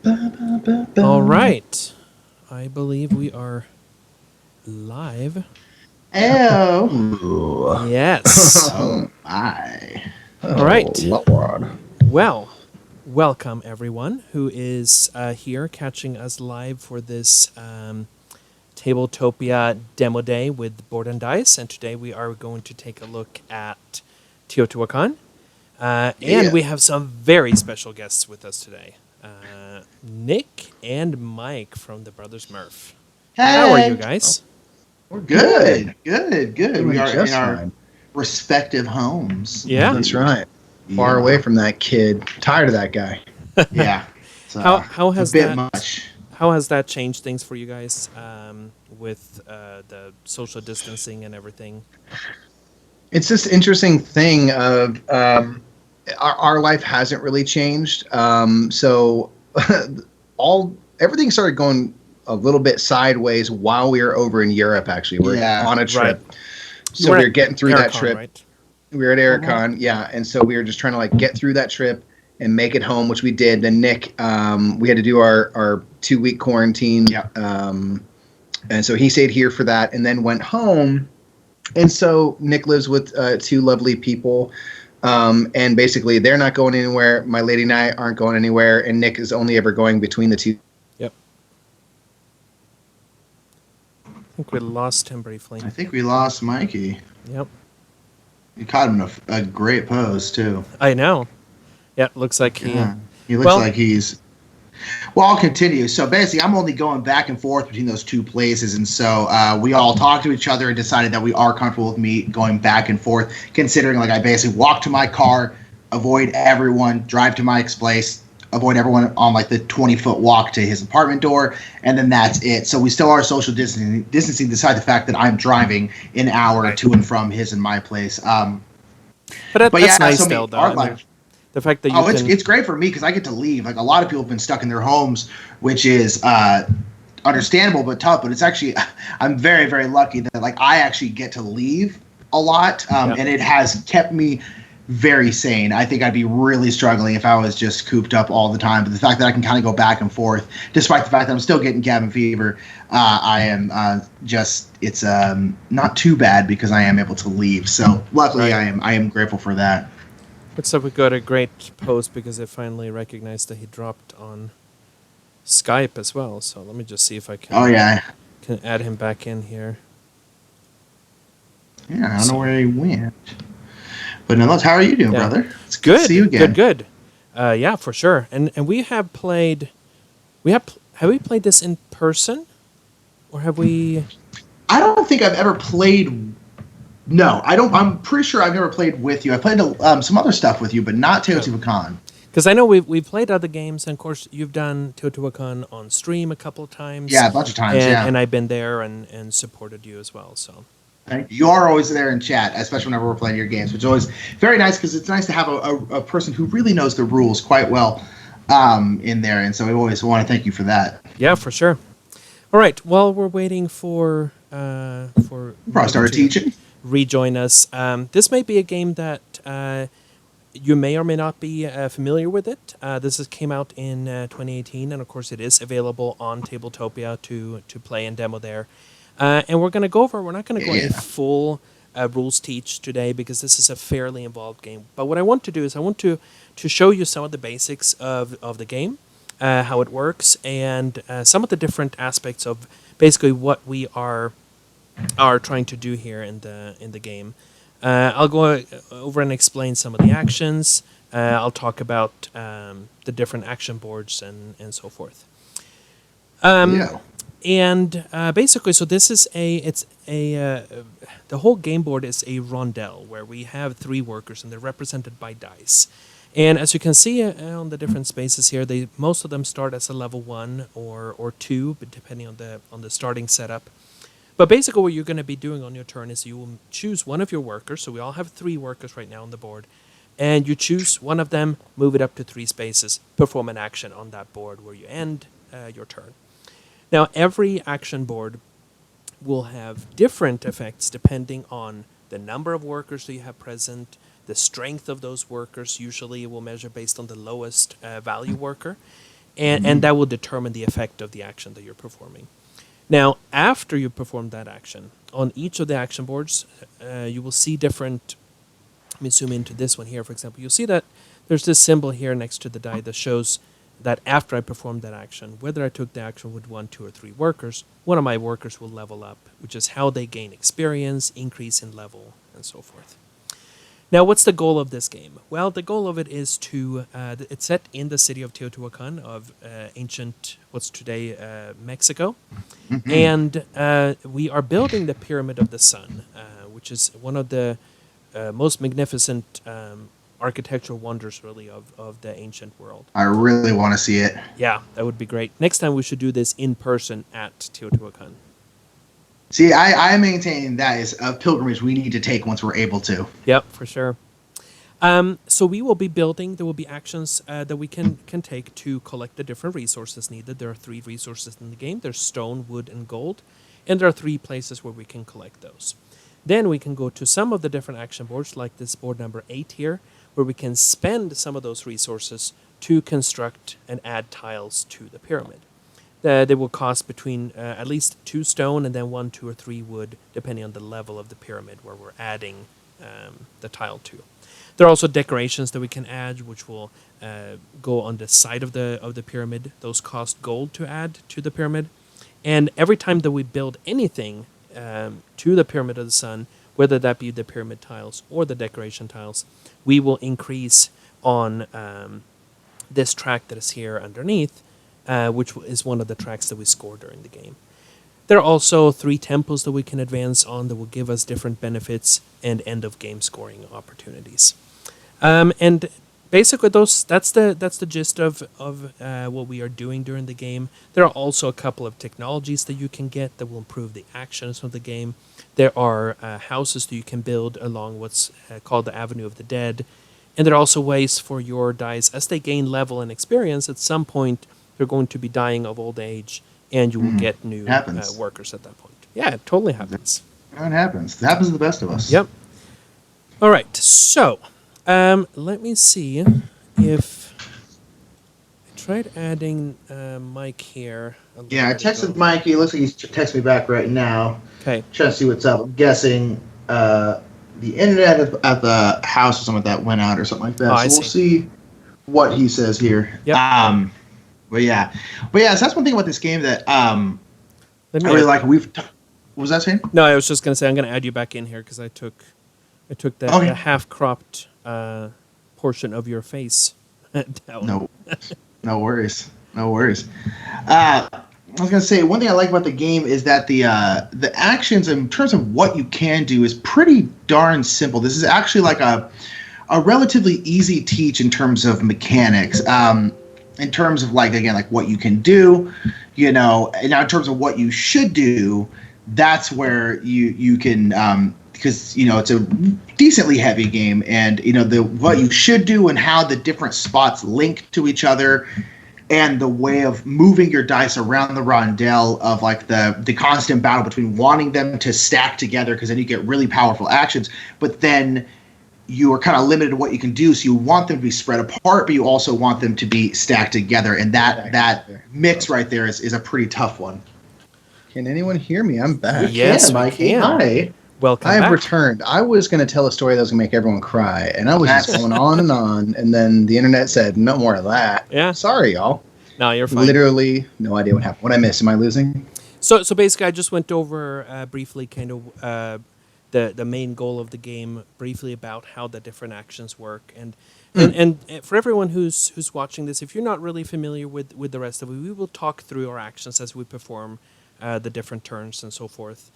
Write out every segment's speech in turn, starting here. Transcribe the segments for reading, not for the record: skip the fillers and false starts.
All right. I believe we are live. Ew. Ooh. Yes. Oh my. All Oh, right. Lord. Well, welcome everyone who is here catching us live for this Tabletopia demo day with Board&Dice. And today we are going to take a look at Teotihuacan. And Yeah. we have some very special guests with us today. Nick and Mike from the Brothers Murph. How are you Hey. guys? We're Good. Good. Good. We Doing are in just our fine. respective homes. Yeah? That's right. Far Yeah. away from that kid. Tired of that guy. Yeah. It's How how it's a has bit that much. how has that changed things for you guys with the social distancing and everything? It's this interesting thing of our life hasn't really changed. So all everything started going a little bit sideways while we were over in Europe. Actually, we're Yeah. on a Right. trip, You so were we at were getting through that Aircon, trip. right? We were at Mhm. Aircon, yeah, and so we were just trying to like get through that trip and make it home, which we did. Then Nick, we had to do our 2 week quarantine, Yep. and so he stayed here for that, and then went home. And so Nick lives with two lovely people, and basically they're not going anywhere. My lady and I aren't going anywhere, and Nick is only ever going between the two. Yep. I think we lost him briefly. I think we lost Mikey. Yep. You caught him in a great pose too. I know. Yeah, looks like he. Yeah. He looks Well, like he's. Well, I'll continue. So basically, I'm only going back and forth between those two places, and so we all talked to each other and decided that we are comfortable with me going back and forth. Considering, like, I basically walk to my car, avoid everyone, drive to Mike's place, avoid everyone on like the 20-foot walk to his apartment door, and then that's it. So we still are social distancing despite the fact that I'm driving an hour Right. to and from his and my place. but But that's yeah, nice so I still, mean, though. our I mean, life. the fact that you Oh, it's can. it's great for me because I get to leave. Like a lot of people have been stuck in their homes, which is understandable but tough. But it's actually, I'm very very lucky that like I actually get to leave a lot, Yeah. and it has kept me very sane. I think I'd be really struggling if I was just cooped up all the time. But the fact that I can kind of go back and forth, despite the fact that I'm still getting cabin fever, I am just it's not too bad because I am able to leave. So luckily, Right. I am grateful for that. Looks like we got a great post because it finally recognized that he dropped on Skype as well. So let me just see if I Oh yeah, can add him back in here. yeah. I don't know where he went. But nonetheless, how are you doing, Yeah. brother? It's good to Good, see you again. good. Yeah, for sure. And we have played. Have we played this in person, or have we? I don't think I've ever played. No, I don't. I'm pretty sure I've never played with you. I played some other stuff with you, but not Teotihuacan. Because I know we've played other games, and of course you've done Teotihuacan on stream a couple of times. Yeah, a bunch of times. Yeah, And I've been there and supported you as well. So you are always there in chat, especially whenever we're playing your games, which is always very nice because it's nice to have a person who really knows the rules quite well in there, and so we always want to thank you for that. yeah, for sure. All right. While we're waiting for Probably started to teaching. rejoin us, this may be a game that you may or may not be familiar with it. Came out in 2018, and of course it is available on Tabletopia to play and demo there. And we're going to go over. We're not going to go a Yeah. full rules teach today because this is a fairly involved game. But what I want to do is I want to show you some of the basics of the game, how it works, and some of the different aspects of basically what we are trying to do here in the game. I'll go over and explain some of the actions. I'll talk about the different action boards and so forth. Yeah. And basically, so this is the whole game board is a rondel where we have three workers and they're represented by dice. And as you can see on the different spaces here, most of them start as a level 1 or 2, but depending on the starting setup. But basically what you're going to be doing on your turn is you will choose one of your workers. So we all have 3 workers right now on the board. And you choose one of them, move it up to 3 spaces, perform an action on that board where you end your turn. Now, every action board will have different effects depending on the number of workers that you have present, the strength of those workers. Usually it will measure based on the lowest value worker. and that will determine the effect of the action that you're performing. Now, after you perform that action, on each of the action boards, you will see different. Let me zoom into this one here, for example. You'll see that there's this symbol here next to the die that shows that after I performed that action, whether I took the action with 1, 2, or 3 workers, one of my workers will level up, which is how they gain experience, increase in level, and so forth. Now, what's the goal of this game? Well, the goal of it is to, it's set in the city of Teotihuacan of ancient, what's today Mexico. And we are building the Pyramid of the Sun, which is one of the most magnificent architectural wonders, really, of the ancient world. I really want to see it. Yeah, that would be great. Next time we should do this in person at Teotihuacan. See, I maintain that is a pilgrimage we need to take once we're able to. Yep, for sure. So we will be building, there will be actions that we can take to collect the different resources needed. There are 3 resources in the game. There's stone, wood, and gold. And there are 3 places where we can collect those. Then we can go to some of the different action boards, like this board number 8 here, where we can spend some of those resources to construct and add tiles to the pyramid. They will cost between at least 2 stone and then 1, 2, or 3 wood, depending on the level of the pyramid where we're adding the tile to. There are also decorations that we can add, which will go on the side of the pyramid. Those cost gold to add to the pyramid. And every time that we build anything to the Pyramid of the Sun, whether that be the pyramid tiles or the decoration tiles, we will increase on this track that is here underneath, which is one of the tracks that we score during the game. There are also 3 temples that we can advance on that will give us different benefits and end-of-game scoring opportunities. And basically, that's the gist of what we are doing during the game. There are also a couple of technologies that you can get that will improve the actions of the game. There are houses that you can build along what's called the Avenue of the Dead. And there are also ways for your dice, as they gain level and experience, at some point they're going to be dying of old age, and you will get new workers at that point. Yeah, it totally happens. It happens. It happens to the best of us. Yep. All right, so let me see if I tried adding Mike here. Yeah, I texted Mike. He looks like he's texting me back right now. Okay. Trying to see what's up. I'm guessing the internet at the house or something like that went out or something like that. So we'll see what he says here. Yep. But yeah, so that's one thing about this game that I really like. What was that saying? No, I was just gonna say I'm gonna add you back in here because I took that half cropped portion of your face down. No worries. I was gonna say one thing I like about the game is that the actions in terms of what you can do is pretty darn simple. This is actually like a relatively easy teach in terms of mechanics. In terms of like what you can do, and now in terms of what you should do, that's where you can because it's a decently heavy game, and what you should do and how the different spots link to each other, and the way of moving your dice around the rondelle of like the constant battle between wanting them to stack together because then you get really powerful actions, but then you are kind of limited to what you can do, so you want them to be spread apart, but you also want them to be stacked together, and that mix right there is a pretty tough one. Can anyone hear me? I'm back. Yes, Mikey. Hi. Welcome I have back. returned. I was going to tell a story that was going to make everyone cry, and I was just going on, and then the internet said, no more of that. Yeah. Sorry, y'all. No, you're fine. Literally no idea what happened. What I missed? Am I losing? So basically, I just went over briefly kind of the main goal of the game, briefly about how the different actions work. And for everyone who's watching this, if you're not really familiar with the rest of it, we will talk through our actions as we perform the different turns and so forth,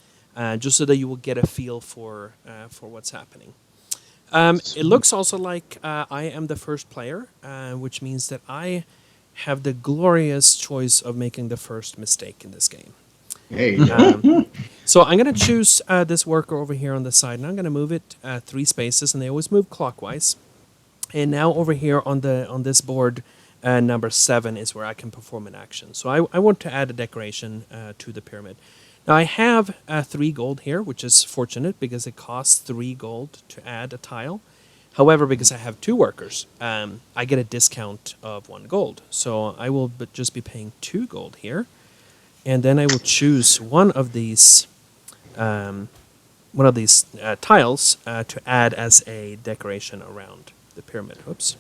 just so that you will get a feel for what's happening. It looks also like I am the first player, which means that I have the glorious choice of making the first mistake in this game. Hey. So I'm going to choose this worker over here on the side, and I'm going to move it 3 spaces, and they always move clockwise. And now over here on this board, number 7 is where I can perform an action. So I want to add a decoration to the pyramid. Now I have 3 gold here, which is fortunate because it costs 3 gold to add a tile. However, because I have 2 workers, I get a discount of 1 gold. So I will just be paying 2 gold here. And then I will choose one of these tiles to add as a decoration around the pyramid. Oops.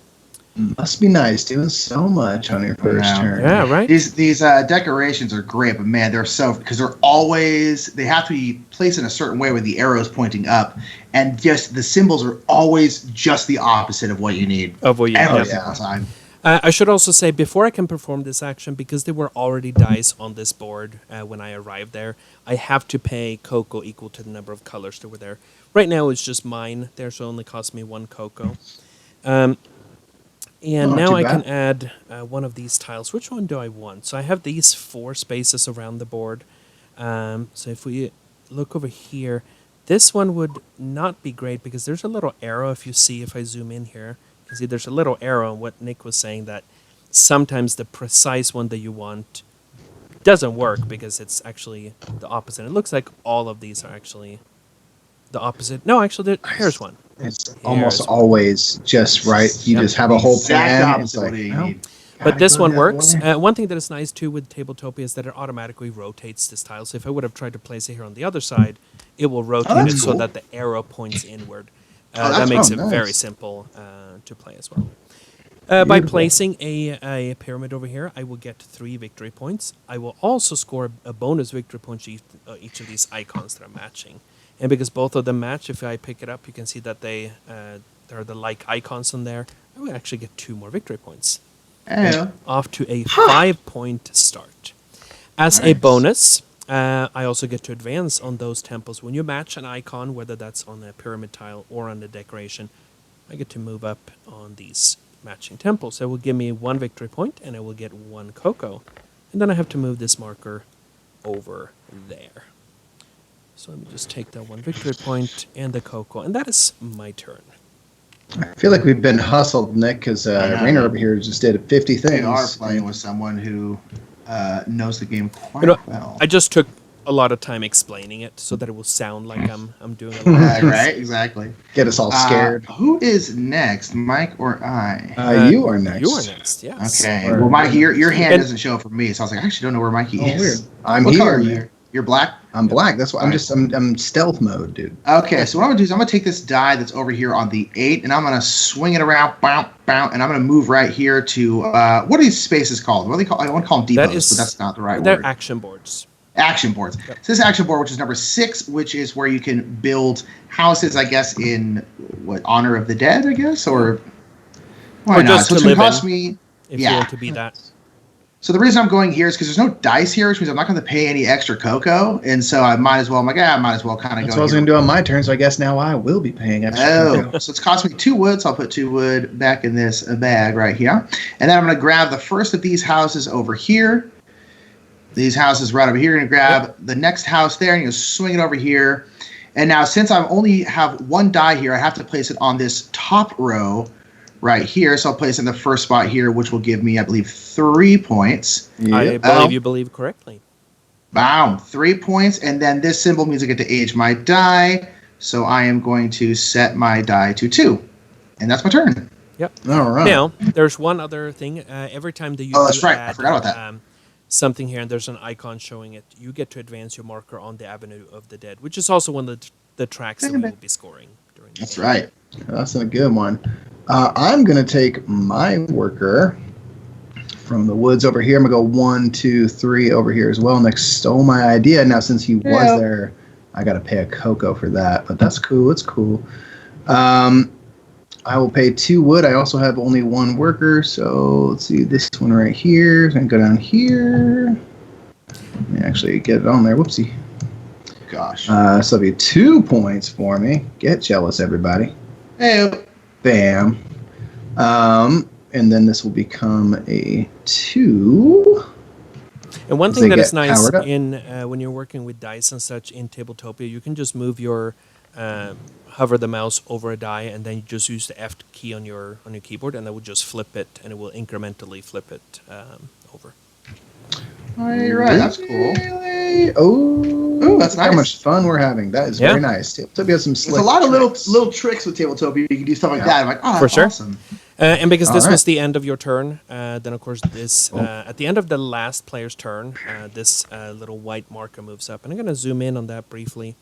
Must be nice doing so much on your first turn. Yeah, right. These decorations are great, but man, they're so because they have to be placed in a certain way with the arrows pointing up, and just the symbols are always just the opposite of what you need every single time. I should also say, before I can perform this action, because there were already dice on this board when I arrived there, I have to pay cocoa equal to the number of colors that were there. Right now, it's just mine there, so it only cost me 1 cocoa. And now I can add one of these tiles. Which one do I want? So I have these 4 spaces around the board. So if we look over here, this one would not be great because there's a little arrow. If I zoom in here, you can see there's a little arrow. And what Nick was saying, that sometimes the precise one that you want doesn't work because it's actually the opposite. It looks like all of these are actually the opposite. No, actually, here's one. It's almost always just right. You just have a whole plan. It's like, but this one works. One thing that is nice too with Tabletopia is that it automatically rotates this tile. So if I would have tried to place it here on the other side, it will rotate it so that the arrow points inward. That makes it very simple to play as well. By placing a pyramid over here, I will get 3 victory points. I will also score a bonus victory point each of these icons that I'm matching. And because both of them match, if I pick it up, you can see that there are the like icons on there. I will actually get 2 more victory points. Off to a 5-point start. As a bonus, I also get to advance on those temples. When you match an icon, whether that's on a pyramid tile or on the decoration, I get to move up on these matching temples. It will give me 1 victory point, and I will get 1 cocoa. And then I have to move this marker over there. So let me just take that 1 victory point and the cocoa, and that is my turn. I feel like we've been hustled, Nick, because Rainer over here just did 50 things. We are playing with someone who knows the game quite well. I just took a lot of time explaining it so that it will sound like I'm doing a lot. Right, exactly. Get us all scared. Who is next, Mike or I? You are next. You are next, yes. Okay. Well, Mike, your hand doesn't show up for me, so I was like, I actually don't know where Mikey is. Weird. I'm what here. Color are you? You're black? I'm black. That's why I'm stealth mode, dude. Okay, so what I'm gonna do is I'm gonna take this die that's over here on the 8, and I'm gonna swing it around, bounce, and I'm gonna move right here to what are these spaces called? What are they called? I want to call them depots, but that's not the right word. They're action boards. Action boards. Yep. So this action board, which is number 6, which is where you can build houses, I guess, in honor of the dead, I guess, or why not? So it's gonna cost me. If you want to be that. So the reason I'm going here is because there's no dice here, which means I'm not going to pay any extra cocoa, and so I might as well. I'm like, I might as well kind of go. That's what I was going to do on my turn, so I guess now I will be paying extra cocoa. So it's cost me 2 wood, so I'll put 2 wood back in this bag right here, and then I'm going to grab the first of these houses over here. These houses right over here. You're going to grab the next house there, and you're going to swing it over here. And now, since I only have 1 die here, I have to place it on this top row right here. So I'll place it in the first spot here, which will give me, I believe, 3 points. I believe you believe correctly. Bam, 3 points. And then this symbol means I get to age my die. So I am going to set my die to 2. And that's my turn. Yep. All right. Now, there's one other thing. Every time that you that's right. add, I forgot about that. Something here, and there's an icon showing it, you get to advance your marker on the Avenue of the Dead, which is also one of the tracks that we will be scoring during the That's game. right. That's a good one. I'm going to take my worker from the woods over here. I'm going to go 1, 2, 3 over here as well. Nick stole my idea. Now, since he was there, I got to pay a cocoa for that, but that's cool. It's cool. I will pay 2 wood. I also have only 1 worker, so let's see this one right here. I'm going to go down here. Let me actually get it on there. Whoopsie. Gosh. So it'll be 2 points for me. Get jealous, everybody. Hey. Bam. And then this will become a 2. And one thing that is nice in when you're working with dice and such in Tabletopia, you can just move your hover the mouse over a die, and then you just use the F key on your keyboard, and that will just flip it, and it will incrementally flip it over. Oh, you're right. That's cool. Oh, Ooh, that's how nice. much fun we're having. That is very nice. Tabletopia has some There's slick a lot of tricks. little tricks with Tabletopia. You can do stuff like that. I'm like, oh, For that's sure. awesome. And because this All was right. the end of your turn, then of course this at the end of the last player's turn, this little white marker moves up, and I'm going to zoom in on that briefly.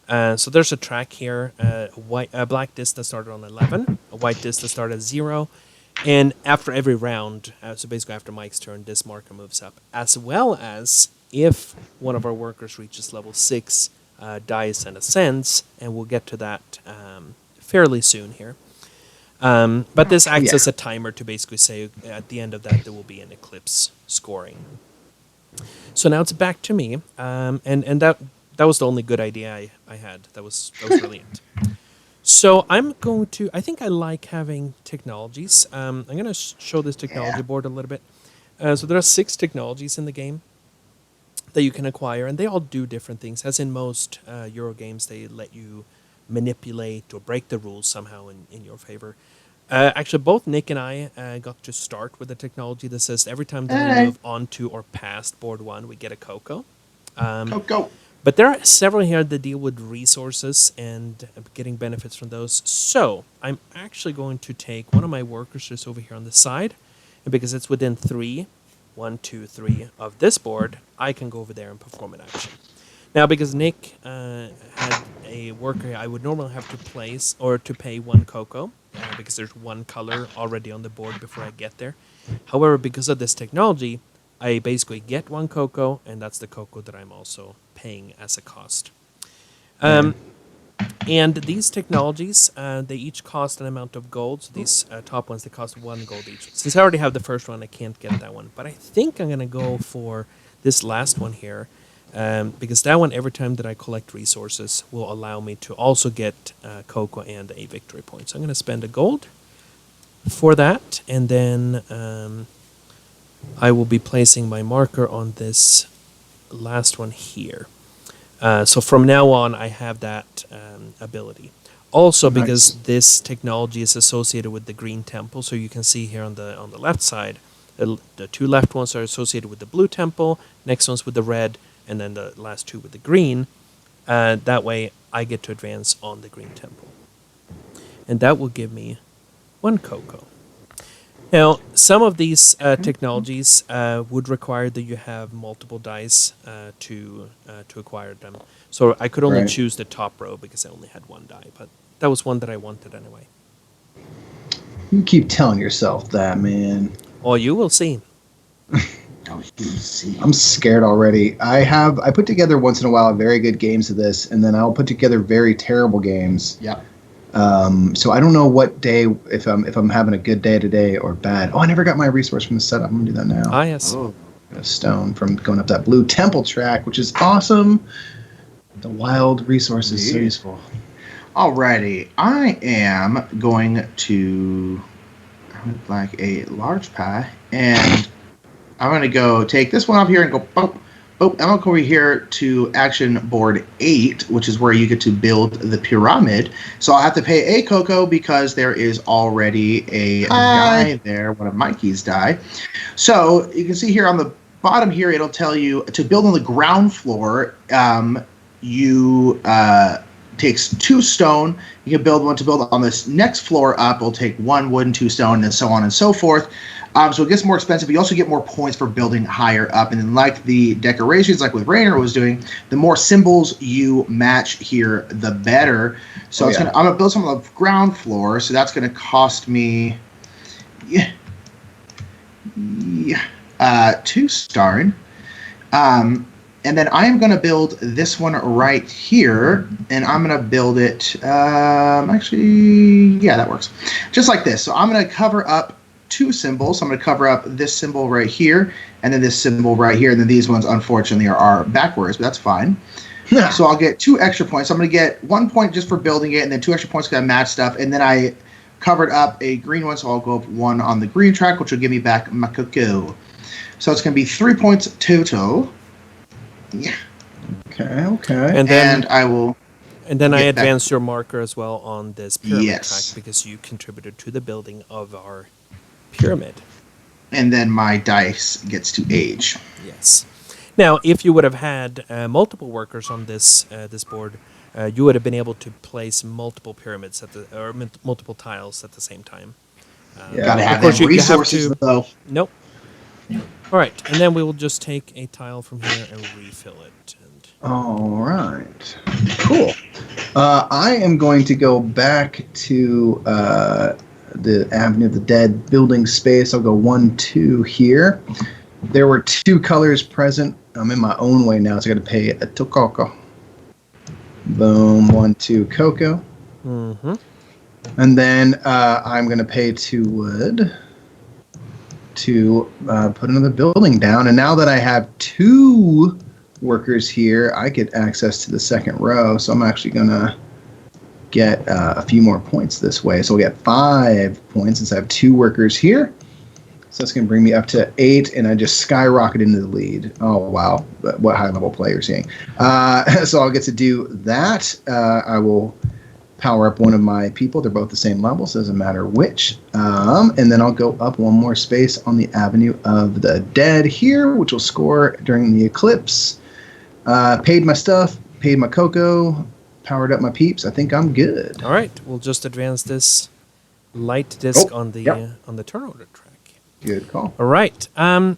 So there's a track here: a black disc that started on 11, a white disc that started at 0, and after every round, so basically after Mike's turn, this marker moves up, as well as if one of our workers reaches level 6, dies and ascends, and we'll get to that fairly soon here. But this acts as a timer to basically say at the end of that there will be an eclipse scoring. So now it's back to me, and that was the only good idea I had. That was brilliant. So I'm going to. I think I like having technologies. I'm going to show this technology board a little bit. So there are 6 technologies in the game that you can acquire, and they all do different things. As in most Euro games, they let you manipulate or break the rules somehow in your favor. Actually, both Nick and I got to start with a technology that says every time that we move onto or past board 1, we get a cocoa. Go. But there are several here that deal with resources and getting benefits from those. So I'm actually going to take one of my workers just over here on the side, and because it's within 1, 2, 3 of this board, I can go over there and perform an action. Now, because Nick had a worker I would normally have to place or to pay 1 cocoa, because there's 1 color already on the board before I get there. However, because of this technology, I basically get 1 cocoa, and that's the cocoa that I'm also paying as a cost. And these technologies, they each cost an amount of gold. So these top ones, they cost 1 gold each. Since I already have the first one, I can't get that one. But I think I'm going to go for this last one here. Because that one, every time that I collect resources, will allow me to also get cocoa and a victory point. So I'm going to spend a gold for that, and then I will be placing my marker on this last one here. So from now on, I have that ability. Also, because this technology is associated with the green temple, so you can see here on the left side, the 2 left ones are associated with the blue temple, next one's with the red, and then the last 2 with the green. That way, I get to advance on the green temple. And that will give me 1 cocoa. Now, some of these technologies would require that you have multiple dice to acquire them. So I could only choose the top row because I only had 1 die, but that was one that I wanted anyway. You keep telling yourself that, man. Oh, you will see. I'm scared already. I put together once in a while very good games of this, and then I'll put together very terrible games. Yeah. So I don't know what day, if I'm having a good day today or bad. Oh, I never got my resource from the setup. I'm gonna do that now. Ah, yes. Oh. A stone from going up that blue temple track, which is awesome. The wild resource is so useful. Alrighty, I am going to like a large pie, and I'm going to go take this one off here and go boop, boop. I'm going to go over here to action board 8, which is where you get to build the pyramid. So I'll have to pay a cocoa because there is already a die there, one of Mikey's die. So you can see here on the bottom here, it'll tell you to build on the ground floor. Takes 2 stone. You can build one to build on this next floor up. It'll take 1 wood and 2 stone, and so on and so forth. So it gets more expensive. You also get more points for building higher up. And then like the decorations, like with Rainer was doing, the more symbols you match here, the better. So I'm going to build some on the ground floor. So that's going to cost me 2 starring. And then I am going to build this one right here, and I'm going to build it, that works. Just like this. So I'm going to cover up 2 symbols. So I'm going to cover up this symbol right here, and then this symbol right here, and then these ones, unfortunately, are backwards, but that's fine. Yeah. So I'll get 2 extra points. So I'm going to get 1 point just for building it, and then 2 extra points because I matched stuff, and then I covered up a green one, so I'll go up 1 on the green track, which will give me back my cocoa. So it's going to be 3 points total. Yeah. Okay. And then I will. And then I advance your marker as well on this pyramid track Yes. because you contributed to the building of our pyramid. And then my dice gets to age. Yes. Now, if you would have had multiple workers on this board, you would have been able to place multiple pyramids or multiple tiles at the same time. Yeah. Gotta have Of course, them you have resources, to- though. Nope. All right, and then we will just take a tile from here and refill it. All right. Cool. I am going to go back to the Avenue of the Dead building space. I'll go 1, 2 here. There were 2 colors present. I'm in my own way now, so I got to pay a Tokoko. Boom. 1, 2 cocoa. Mm-hmm. And then I'm going to pay 2 wood to put another building down. And now that I have 2 workers here, I get access to the second row. So I'm actually going to get a few more points this way. So we'll get 5 points since I have 2 workers here. So that's going to bring me up to 8, and I just skyrocket into the lead. Oh, wow. What high-level play you're seeing. So I'll get to do that. I will power up one of my people. They're both the same level, so it doesn't matter which. And then I'll go up 1 more space on the Avenue of the Dead here, which will score during the eclipse. Paid my stuff, paid my cocoa, powered up my peeps. I think I'm good. All right, we'll just advance this light disc on the turn order track. Good call. All right. Now,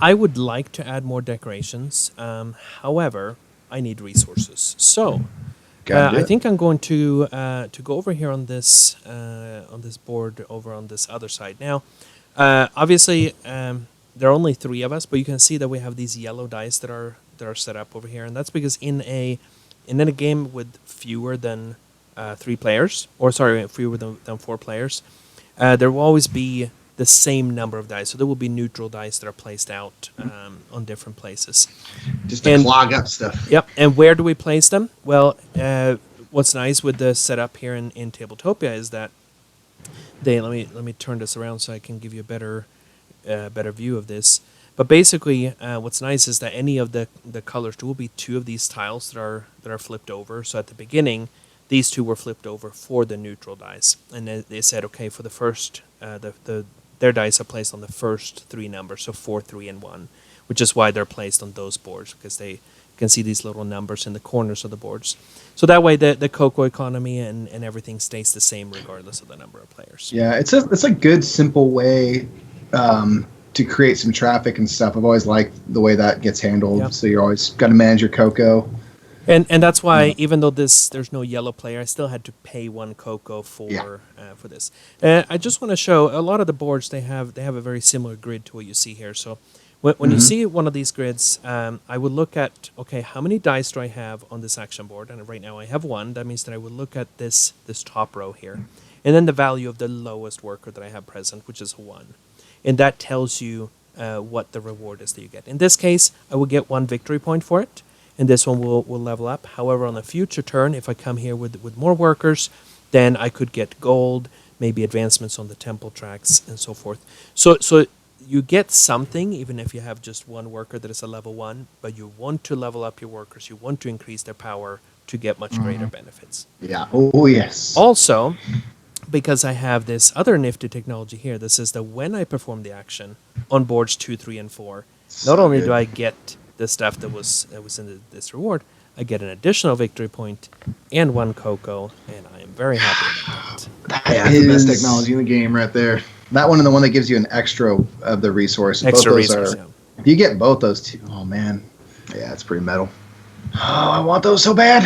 I would like to add more decorations. However, I need resources. So, I think I'm going to go over here on this board over on this other side. Now, obviously, there are only 3 of us, but you can see that we have these yellow dice that are set up over here, and that's because in a game with fewer than 3 players, or sorry, fewer than 4 players, there will always be the same number of dice. So there will be neutral dice that are placed out on different places. Just to clog up stuff. Yep. And where do we place them? Well, what's nice with the setup here in Tabletopia is that let me turn this around so I can give you a better view of this. But basically, what's nice is that any of the colors, there will be 2 of these tiles that are flipped over. So at the beginning, these 2 were flipped over for the neutral dice, and they said, okay, for the first their dice are placed on the first 3 numbers, so 4, 3, and 1, which is why they're placed on those boards, because they can see these little numbers in the corners of the boards. So that way the cocoa economy and everything stays the same regardless of the number of players. Yeah, it's a good, simple way to create some traffic and stuff. I've always liked the way that gets handled. Yep. So you're always got to manage your cocoa. And that's why, even though there's no yellow player, I still had to pay 1 cocoa for this. I just want to show a lot of the boards. They have a very similar grid to what you see here. So when you see one of these grids, I would look at, okay, how many dice do I have on this action board? And right now I have 1. That means that I would look at this top row here, and then the value of the lowest worker that I have present, which is 1, and that tells you what the reward is that you get. In this case, I will get 1 victory point for it. And this one will level up. However, on a future turn, if I come here with more workers, then I could get gold, maybe advancements on the temple tracks, and so forth. So you get something, even if you have just 1 worker that is a level 1, but you want to level up your workers. You want to increase their power to get much greater benefits. Yeah. Oh, yes. Also, because I have this other nifty technology here, this is that when I perform the action on boards 2, 3, and 4, not only do I get the stuff that was in this reward, I get an additional victory point and 1 cocoa, and I am very happy about that. That's the best technology in the game right there. That one and the one that gives you an extra of the resource. Extra both those resource, are, If you get both those 2, oh man. Yeah, it's pretty metal. Oh, I want those so bad.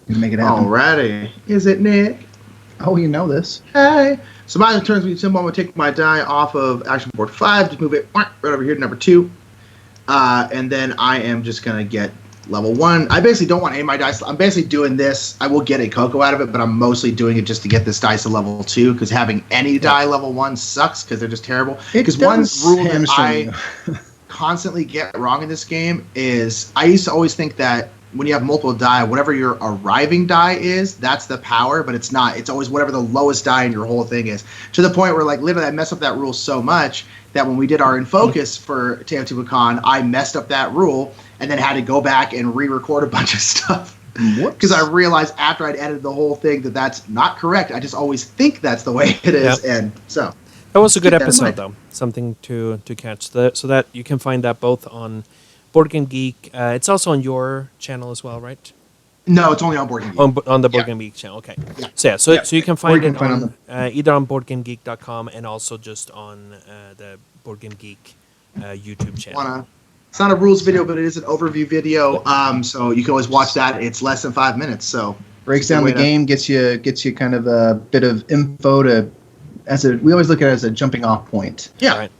Gonna make it happen. Alrighty. Is it Nick? Oh, you know this. Hey. So my turns be simple. I'm going to take my die off of action board 5, just move it right over here to number 2. And then I am just going to get level 1. I basically don't want any of my dice. I'm basically doing this. I will get a cocoa out of it, but I'm mostly doing it just to get this dice to level 2, because having any die level 1 sucks because they're just terrible. Because one rule that I constantly get wrong in this game is I used to always think that when you have multiple die, whatever your arriving die is, that's the power, but it's not. It's always whatever the lowest die in your whole thing is. To the point where, like, literally I messed up that rule so much that when we did our In Focus for Teotihuacan, I messed up that rule and then had to go back and re-record a bunch of stuff. Because I realized after I'd edited the whole thing that that's not correct. I just always think that's the way it is. Yep. And so that was a good episode, though. Something to catch. So that you can find that both on Board Game Geek. It's also on your channel as well, right? No, it's only on Board Game Geek. On the Board Yeah. Game Geek channel. Okay. Yeah. So you can find you it can find on either on BoardGameGeek.com and also just on the Board Game Geek YouTube channel. It's not a rules video, but it is an overview video. So you can always watch that. It's less than 5 minutes. So Breaks down the game, gets you kind of a bit of info we always look at it as a jumping off point. Yeah. Right.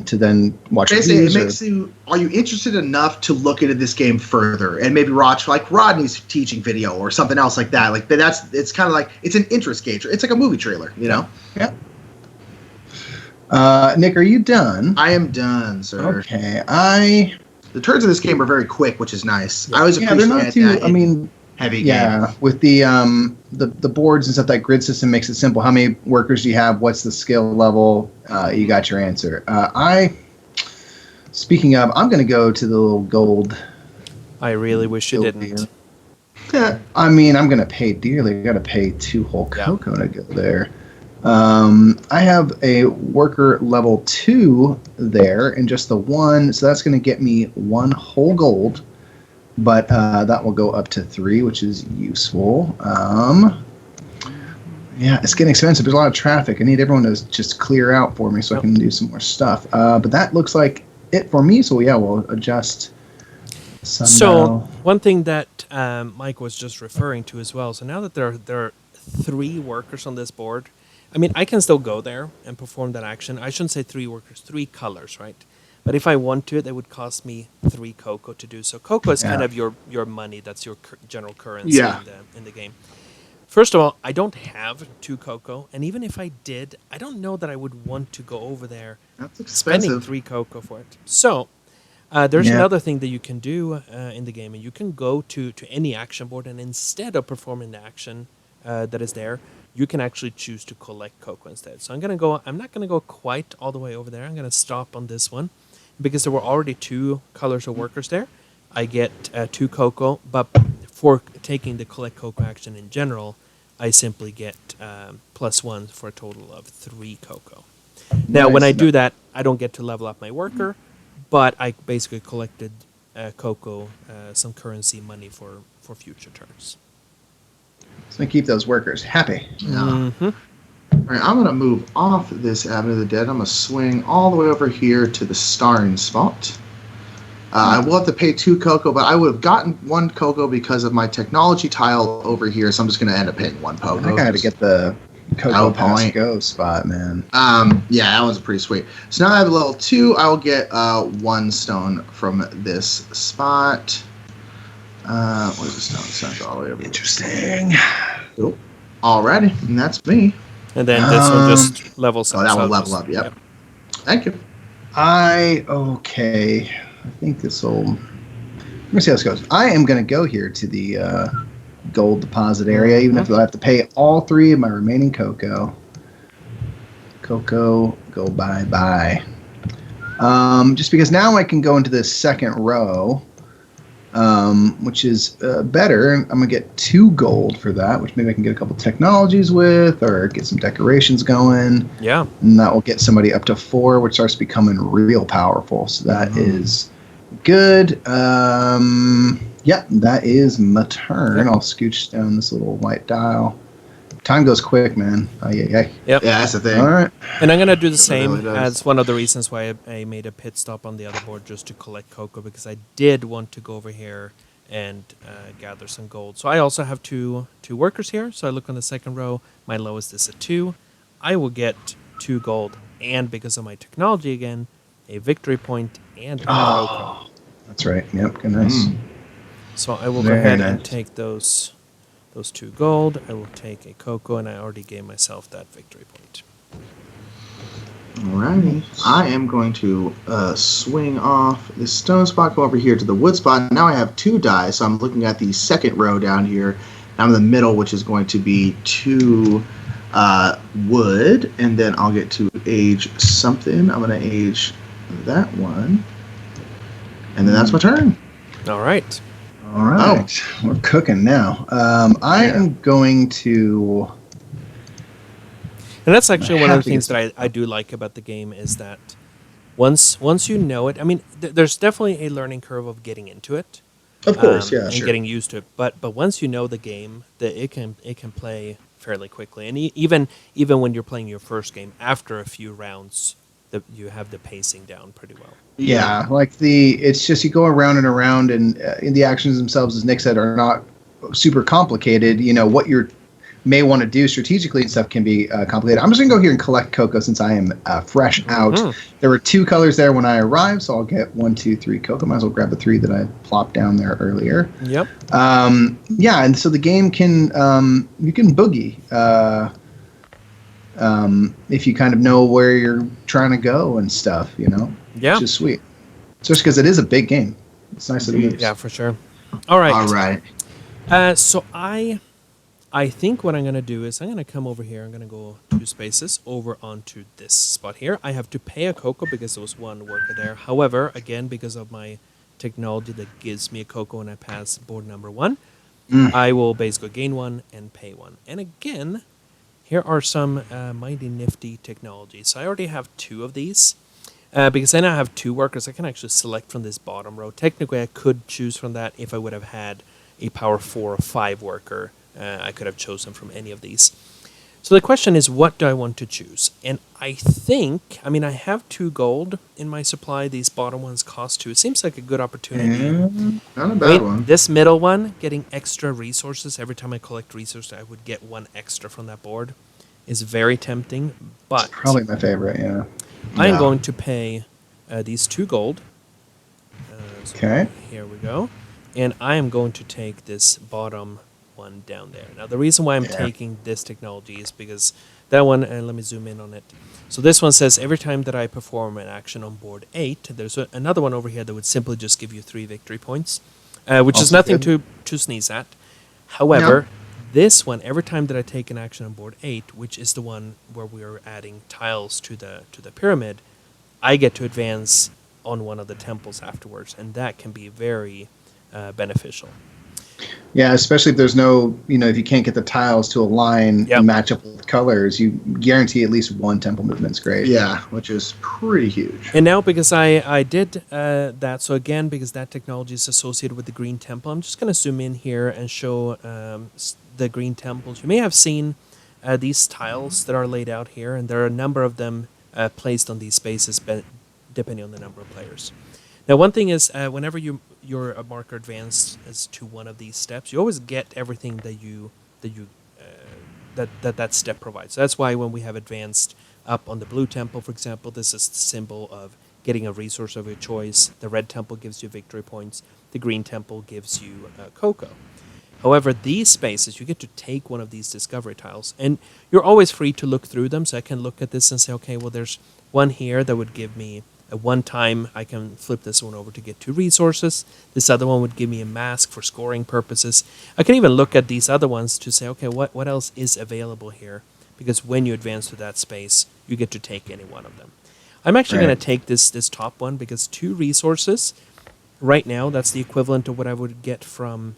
To then watch Basically, reviews. it makes you. Are you interested enough to look into this game further and maybe watch like Rodney's teaching video or something else like that? Like it's kind of like it's an interest gauge. It's like a movie trailer, you know. Yeah. Nick, are you done? I am done, sir. Okay. The turns of this game are very quick, which is nice. Yeah. I always They're appreciate not too. that. I mean, Heavy game. yeah. With the boards and stuff, that grid system makes it simple. How many workers do you have? What's the skill level? You got your answer. Speaking of, I'm going to go to the little gold. I really wish you didn't. I mean, I'm going to pay dearly. I got to pay 2 whole cocoa to go there. I have a worker level 2 there and just the 1, so that's going to get me 1 whole gold, but that will go up to 3, which is useful. Yeah, it's getting expensive. There's a lot of traffic. I need everyone to just clear out for me so I can do some more stuff. But that looks like it for me, so yeah, we'll adjust sundial. So one thing that Mike was just referring to as well. So now that there are 3 workers on this board, I mean, I can still go there and perform that action. I shouldn't say 3 workers, 3 colors, right? But if I want to, it would cost me 3 cocoa to do so. Cocoa is kind of your money. That's your general currency in the game. First of all, I don't have 2 cocoa, and even if I did, I don't know that I would want to go over there That's spending expensive. 3 cocoa for it. So there's another thing that you can do in the game, and you can go to any action board, and instead of performing the action that is there, you can actually choose to collect cocoa instead. So I'm not gonna go quite all the way over there. I'm gonna stop on this one because there were already 2 colors of workers there. I get 2 cocoa, but for taking the collect cocoa action in general, I simply get +1 for a total of 3 cocoa. Now, when I do that, I don't get to level up my worker, but I basically collected cocoa, some currency money for future turns. So keep those workers happy. Mm-hmm. All right, I'm going to move off this Avenue of the Dead. I'm going to swing all the way over here to the starring spot. I will have to pay 2 cocoa, but I would have gotten 1 cocoa because of my technology tile over here, so I'm just going to end up paying 1 cocoa. I got to get the cocoa pass point. go spot, man. Yeah, that one's pretty sweet. So now I have level 2. I will get 1 stone from this spot. Where's the stone? It's all the way over. Interesting. Cool. Alrighty, and that's me. And then this one just levels up. Oh, that so will I'll level just- up. Yep. Thank you. Okay. I think this will. Let me see how this goes. I am going to go here to the gold deposit area, even if I have to pay all 3 of my remaining cocoa. Cocoa, go bye-bye. Just because now I can go into this second row, which is better. I'm going to get 2 gold for that, which maybe I can get a couple technologies with or get some decorations going. Yeah. And that will get somebody up to 4, which starts becoming real powerful. So that is good. Yeah, that is my turn. Yep. I'll scooch down this little white dial. Time goes quick, man. Yep. Yeah, that's the thing. All right. And I'm going to do the It same really does. as one of the reasons why I made a pit stop on the other board just to collect cocoa, because I did want to go over here and gather some gold. So I also have two workers here. So I look on the second row. My lowest is a 2. I will get 2 gold, and because of my technology again, a victory point and a cocoa. That's right. Yep. Good, nice. So I will go Very ahead and nice. take those 2 gold. I will take a cocoa, and I already gave myself that victory point. Alrighty. I am going to swing off this stone spot, go over here to the wood spot. Now I have 2 die, so I'm looking at the second row down here. I'm in the middle, which is going to be 2 wood, and then I'll get to age something. I'm going to age that one, and then that's my turn. All right. All right. We're cooking now. I am going to. And that's actually one of the Happy things to- that I do like about the game is that once you know it, I mean, there's definitely a learning curve of getting into it. Of course, yeah, and sure. getting used to it. But once you know the game, it can play fairly quickly. And even when you're playing your first game, after a few rounds, you have the pacing down pretty well. Yeah, like it's just you go around and around, and the actions themselves, as Nick said, are not super complicated. You know what you may want to do strategically and stuff can be complicated. I'm just gonna go here and collect cocoa since I am fresh out. There were 2 colors there when I arrived, so I'll get 1, 2, 3 cocoa. Might as well grab the 3 that I plopped down there earlier. Yep. Yeah, and so the game can you can boogie if you kind of know where you're trying to go and stuff. Yeah. Which is sweet, especially because it is a big game. It's nice that it moves. Yeah, for sure. All right. All right. So I think what I'm going to do is I'm going to come over here. I'm going to go 2 spaces over onto this spot here. I have to pay a cocoa because there was 1 worker there. However, again, because of my technology that gives me a cocoa when I pass board number 1, I will basically gain 1 and pay 1. And again, here are some mighty nifty technologies. So I already have 2 of these. Because then I have 2 workers, I can actually select from this bottom row. Technically, I could choose from that if I would have had a power 4 or 5 worker. I could have chosen from any of these. So the question is, what do I want to choose? And I have 2 gold in my supply. These bottom ones cost 2. It seems like a good opportunity. Not a bad one. This middle one, getting extra resources. Every time I collect resources, I would get 1 extra from that board. Is very tempting, but... It's probably my favorite, yeah. I'm going to pay these 2 gold. Okay. Here we go. And I am going to take this bottom one down there. Now, the reason why I'm taking this technology is because that one, and let me zoom in on it. So this one says every time that I perform an action on board 8, there's another one over here that would simply just give you 3 victory points, which Also is nothing good. to sneeze at. However, this one, every time that I take an action on board 8, which is the one where we are adding tiles to the pyramid, I get to advance on one of the temples afterwards, and that can be very beneficial. Yeah, especially if there's no, if you can't get the tiles to align and match up with colors, you guarantee at least 1 temple movement's great. Yeah, which is pretty huge. And now, because I did that, so again, because that technology is associated with the green temple, I'm just going to zoom in here and show the green temples. You may have seen these tiles that are laid out here, and there are a number of them placed on these spaces, depending on the number of players. Now, one thing is, whenever your marker advances to one of these steps, you always get everything that step provides. So that's why when we have advanced up on the blue temple, for example, this is the symbol of getting a resource of your choice. The red temple gives you victory points. The green temple gives you cocoa. However, these spaces, you get to take one of these discovery tiles, and you're always free to look through them. So I can look at this and say, okay, well, there's one here that would give me at one time, I can flip this one over to get 2 resources. This other one would give me a mask for scoring purposes. I can even look at these other ones to say, okay, what else is available here? Because when you advance to that space, you get to take any one of them. I'm actually going to take this top one because 2 resources, right now, that's the equivalent of what I would get from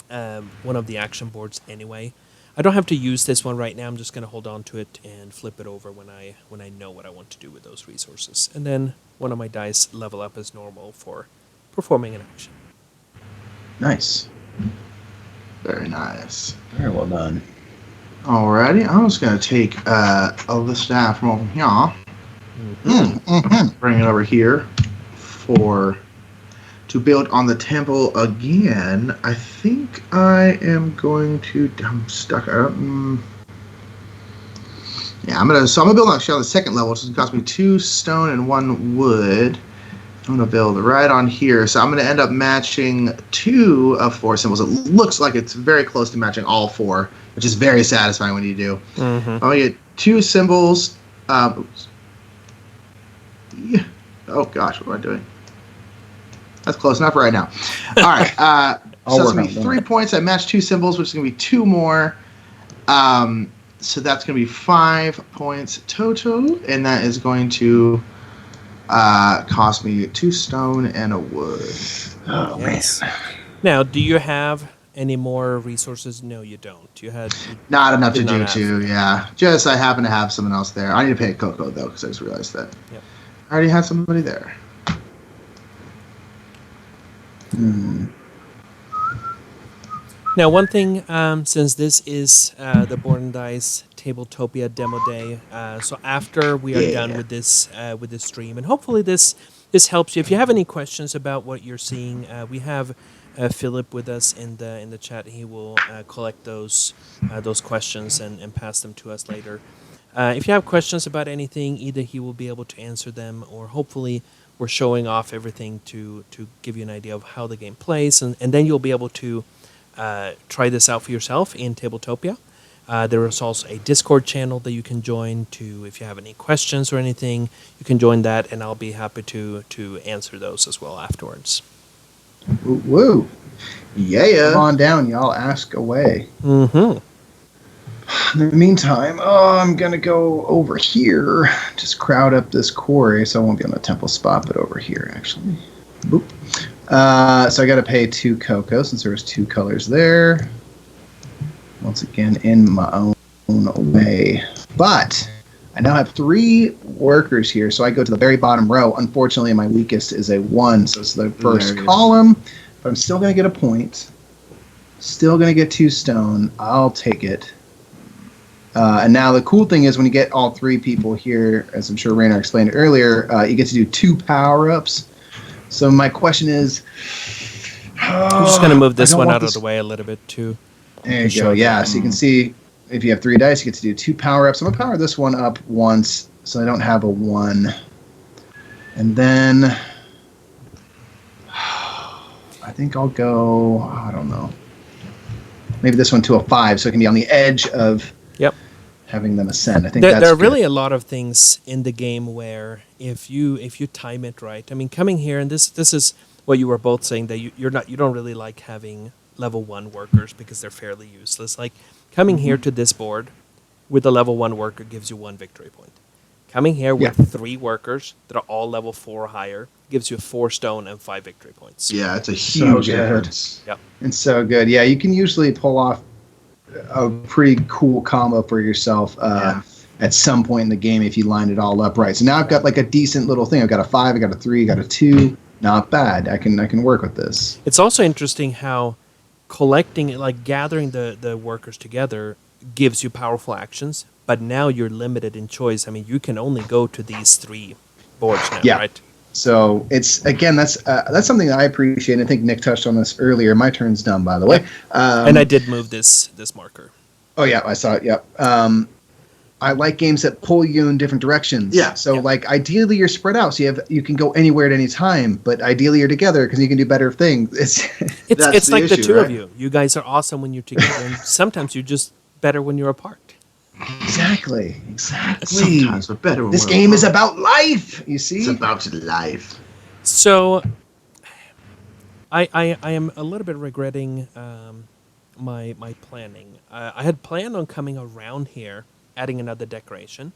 one of the action boards anyway. I don't have to use this one right now. I'm just going to hold on to it and flip it over when I know what I want to do with those resources. And then one of my dice level up as normal for performing an action. Nice. Very nice. Very well done. Alrighty, I'm just going to take the staff from over here. Bring it over here to build on the temple again. I think I am going to. I'm stuck. I'm gonna build actually on the second level, which is gonna cost me 2 stone and 1 wood. I'm gonna build right on here, so I'm gonna end up matching 2 of 4 symbols. It looks like it's very close to matching all 4, which is very satisfying when you do. I'm gonna get 2 symbols. Oops. Yeah. Oh gosh, what am I doing? That's close enough right now. All right. So that's going to be 3 points. I matched 2 symbols, which is going to be 2 more. So that's going to be 5 points total. And that is going to cost me 2 stone and a wood. Oh, yes. Man. Now, do you have any more resources? No, you don't. You had not enough to do 2, yeah. Just I happen to have someone else there. I need to pay Coco, though, because I just realized that. Yep. I already had somebody there. Now, one thing, since this is the Board&Dice Tabletopia demo day, so after we are done with this stream, and hopefully this helps you. If you have any questions about what you're seeing, we have Philip with us in the chat. He will collect those questions and pass them to us later. If you have questions about anything, either he will be able to answer them, or hopefully we're showing off everything to give you an idea of how the game plays, and then you'll be able to try this out for yourself in Tabletopia. There is also a Discord channel that you can join to, if you have any questions or anything, you can join that, and I'll be happy to answer those as well afterwards. Woo! Yeah. Come on down, y'all. Ask away. Mm-hmm. In the meantime, I'm going to go over here. Just crowd up this quarry, so I won't be on the temple spot, but over here, actually. Boop. So I got to pay 2 cocoa, since there's 2 colors there. Once again, in my own way. But I now have 3 workers here, so I go to the very bottom row. Unfortunately, my weakest is a 1, so it's the first column. But I'm still going to get a point. Still going to get 2 stone. I'll take it. And now the cool thing is when you get all 3 people here, as I'm sure Raynor explained earlier, you get to do 2 power-ups. So my question is... I'm just going to move this one out of the way a little bit, too. There you go, yeah. So you can see, if you have 3 dice, you get to do 2 power-ups. I'm going to power this one up once, so I don't have a 1. And then... I think I'll go... I don't know. Maybe this one to a 5, so it can be on the edge of... Yep. Having them ascend. I think there that's are good. really a lot of things in the game where if you time it right, I mean, coming here, and this is what you were both saying, that you don't really like having level 1 workers because they're fairly useless. Like coming here to this board with a level 1 worker gives you 1 victory point. Coming here with 3 workers that are all level 4 or higher gives you 4 stone and 5 victory points. Yeah, it's a huge difference. Yep. It's so good. Yeah, you can usually pull off a pretty cool combo for yourself at some point in the game if you line it all up right. So now I've got like a decent little thing. I've got a 5, I got a 3, I got a 2. Not bad. I can work with this. It's also interesting how collecting, like gathering the workers together gives you powerful actions, but now you're limited in choice. I mean, you can only go to these 3 boards now, right? So it's, again, that's something that I appreciate. And I think Nick touched on this earlier. My turn's done, by the way. And I did move this marker. Oh yeah, I saw it. Yep. I like games that pull you in different directions. Yeah. So like ideally you're spread out, so you can go anywhere at any time. But ideally you're together because you can do better things. It's like issue, the 2 right? of you. You guys are awesome when you're together, and sometimes you're just better when you're apart. Exactly. Sometimes we're better. This game is about life. You see, It's about life. So, I am a little bit regretting my planning. I had planned on coming around here, adding another decoration,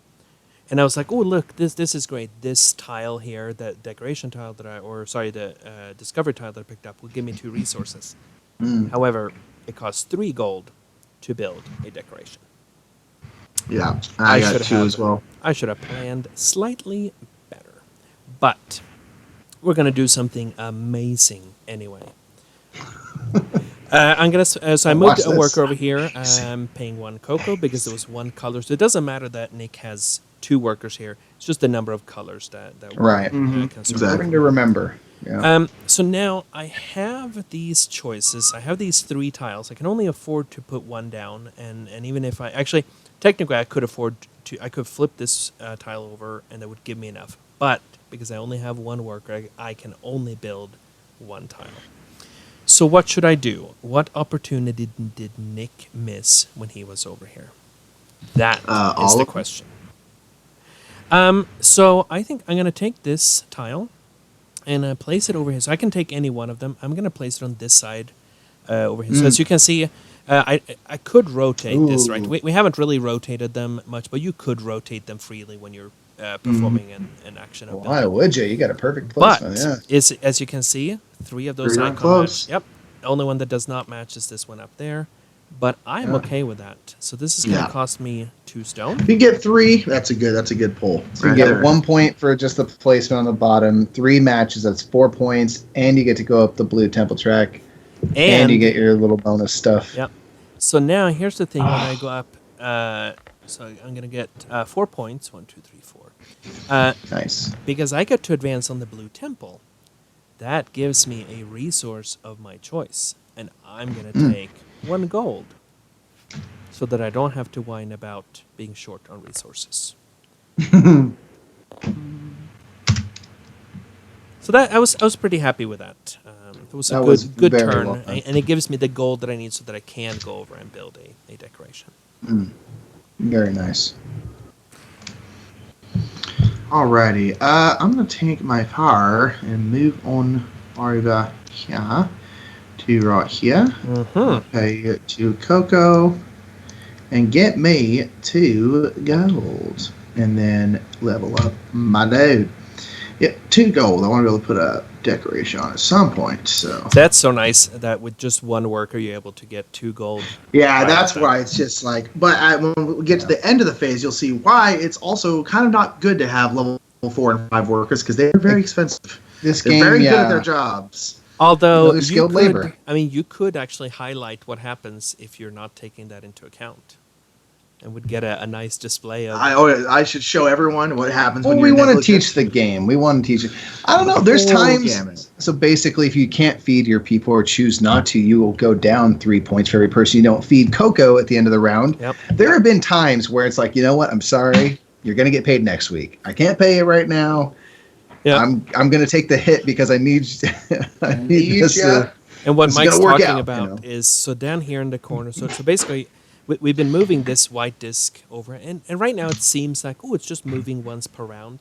and I was like, "Oh, look, this is great. This tile here, the decoration tile the discovery tile that I picked up will give me 2 resources. However, it costs 3 gold to build a decoration. Yeah, I got 2 as well. I should have planned slightly better, but we're gonna do something amazing anyway. I'm gonna so I moved a worker over here. I'm paying 1 cocoa because there was 1 color. So it doesn't matter that Nick has 2 workers here. It's just the number of colors that right. Exactly. To remember. Yeah. So now I have these choices. I have these 3 tiles. I can only afford to put 1 down, and even if technically I could afford to. I could flip this tile over, and that would give me enough. But because I only have 1 worker, I can only build 1 tile. So what should I do? What opportunity did Nick miss when he was over here? That is the question. So I think I'm going to take this tile and place it over here. So I can take any one of them. I'm going to place it on this side over here. So as you can see, I could rotate this, right? We haven't really rotated them much, but you could rotate them freely when you're performing an action. Why would you? You got a perfect placement. But as you can see, 3 of those icons match. Yep. The only one that does not match is this one up there. but I'm Yeah. okay with that. So this is going to Yeah. cost me 2 stone. If you get 3, that's a good pull. So you get 1 point for just the placement on the bottom. 3 matches, that's 4 points, and you get to go up the blue temple track, and you get your little bonus stuff. Yep. So now here's the thing: when I go up, so I'm going to get 4 points. 1, 2, 3, 4. Nice. Because I get to advance on the blue temple. That gives me a resource of my choice, and I'm going to take 1 gold, so that I don't have to whine about being short on resources. So that I was pretty happy with that. It was a That was good very turn, well done. and it gives me the gold that I need so that I can go over and build a decoration. Very nice. Alrighty, I'm gonna take my power and move on over here to right here. Pay it to Coco and get me 2 gold, and then level up my dude. Yeah, 2 gold. I want to be able to put a decoration on at some point. So That's so nice that with just 1 worker you're able to get 2 gold. yeah, Right, that's okay. why it's just like. But when we get to the end of the phase, you'll see why it's also kind of not good to have level 4 and 5 workers because they're very expensive. This They're game, very good yeah. at their jobs. Although Another skilled you could, labor. I mean, you could actually highlight what happens if you're not taking that into account, and would get a nice display of. I should show everyone what happens Well, when we you're want to negligent. teach the game. We want to teach it. I don't know. There's Full times. gamut. So basically, if you can't feed your people or choose not to, you will go down 3 points for every person you don't feed. Coco at the end of the round. Yep. There have been times where it's like, you know what? I'm sorry. You're going to get paid next week. I can't pay you right now. Yeah. I'm going to take the hit because I need I need this. ya. And what This is Mike's gonna work talking out, about you know? is so down here in the corner. So basically, we've been moving this white disc over, and right now it seems like it's just moving once per round.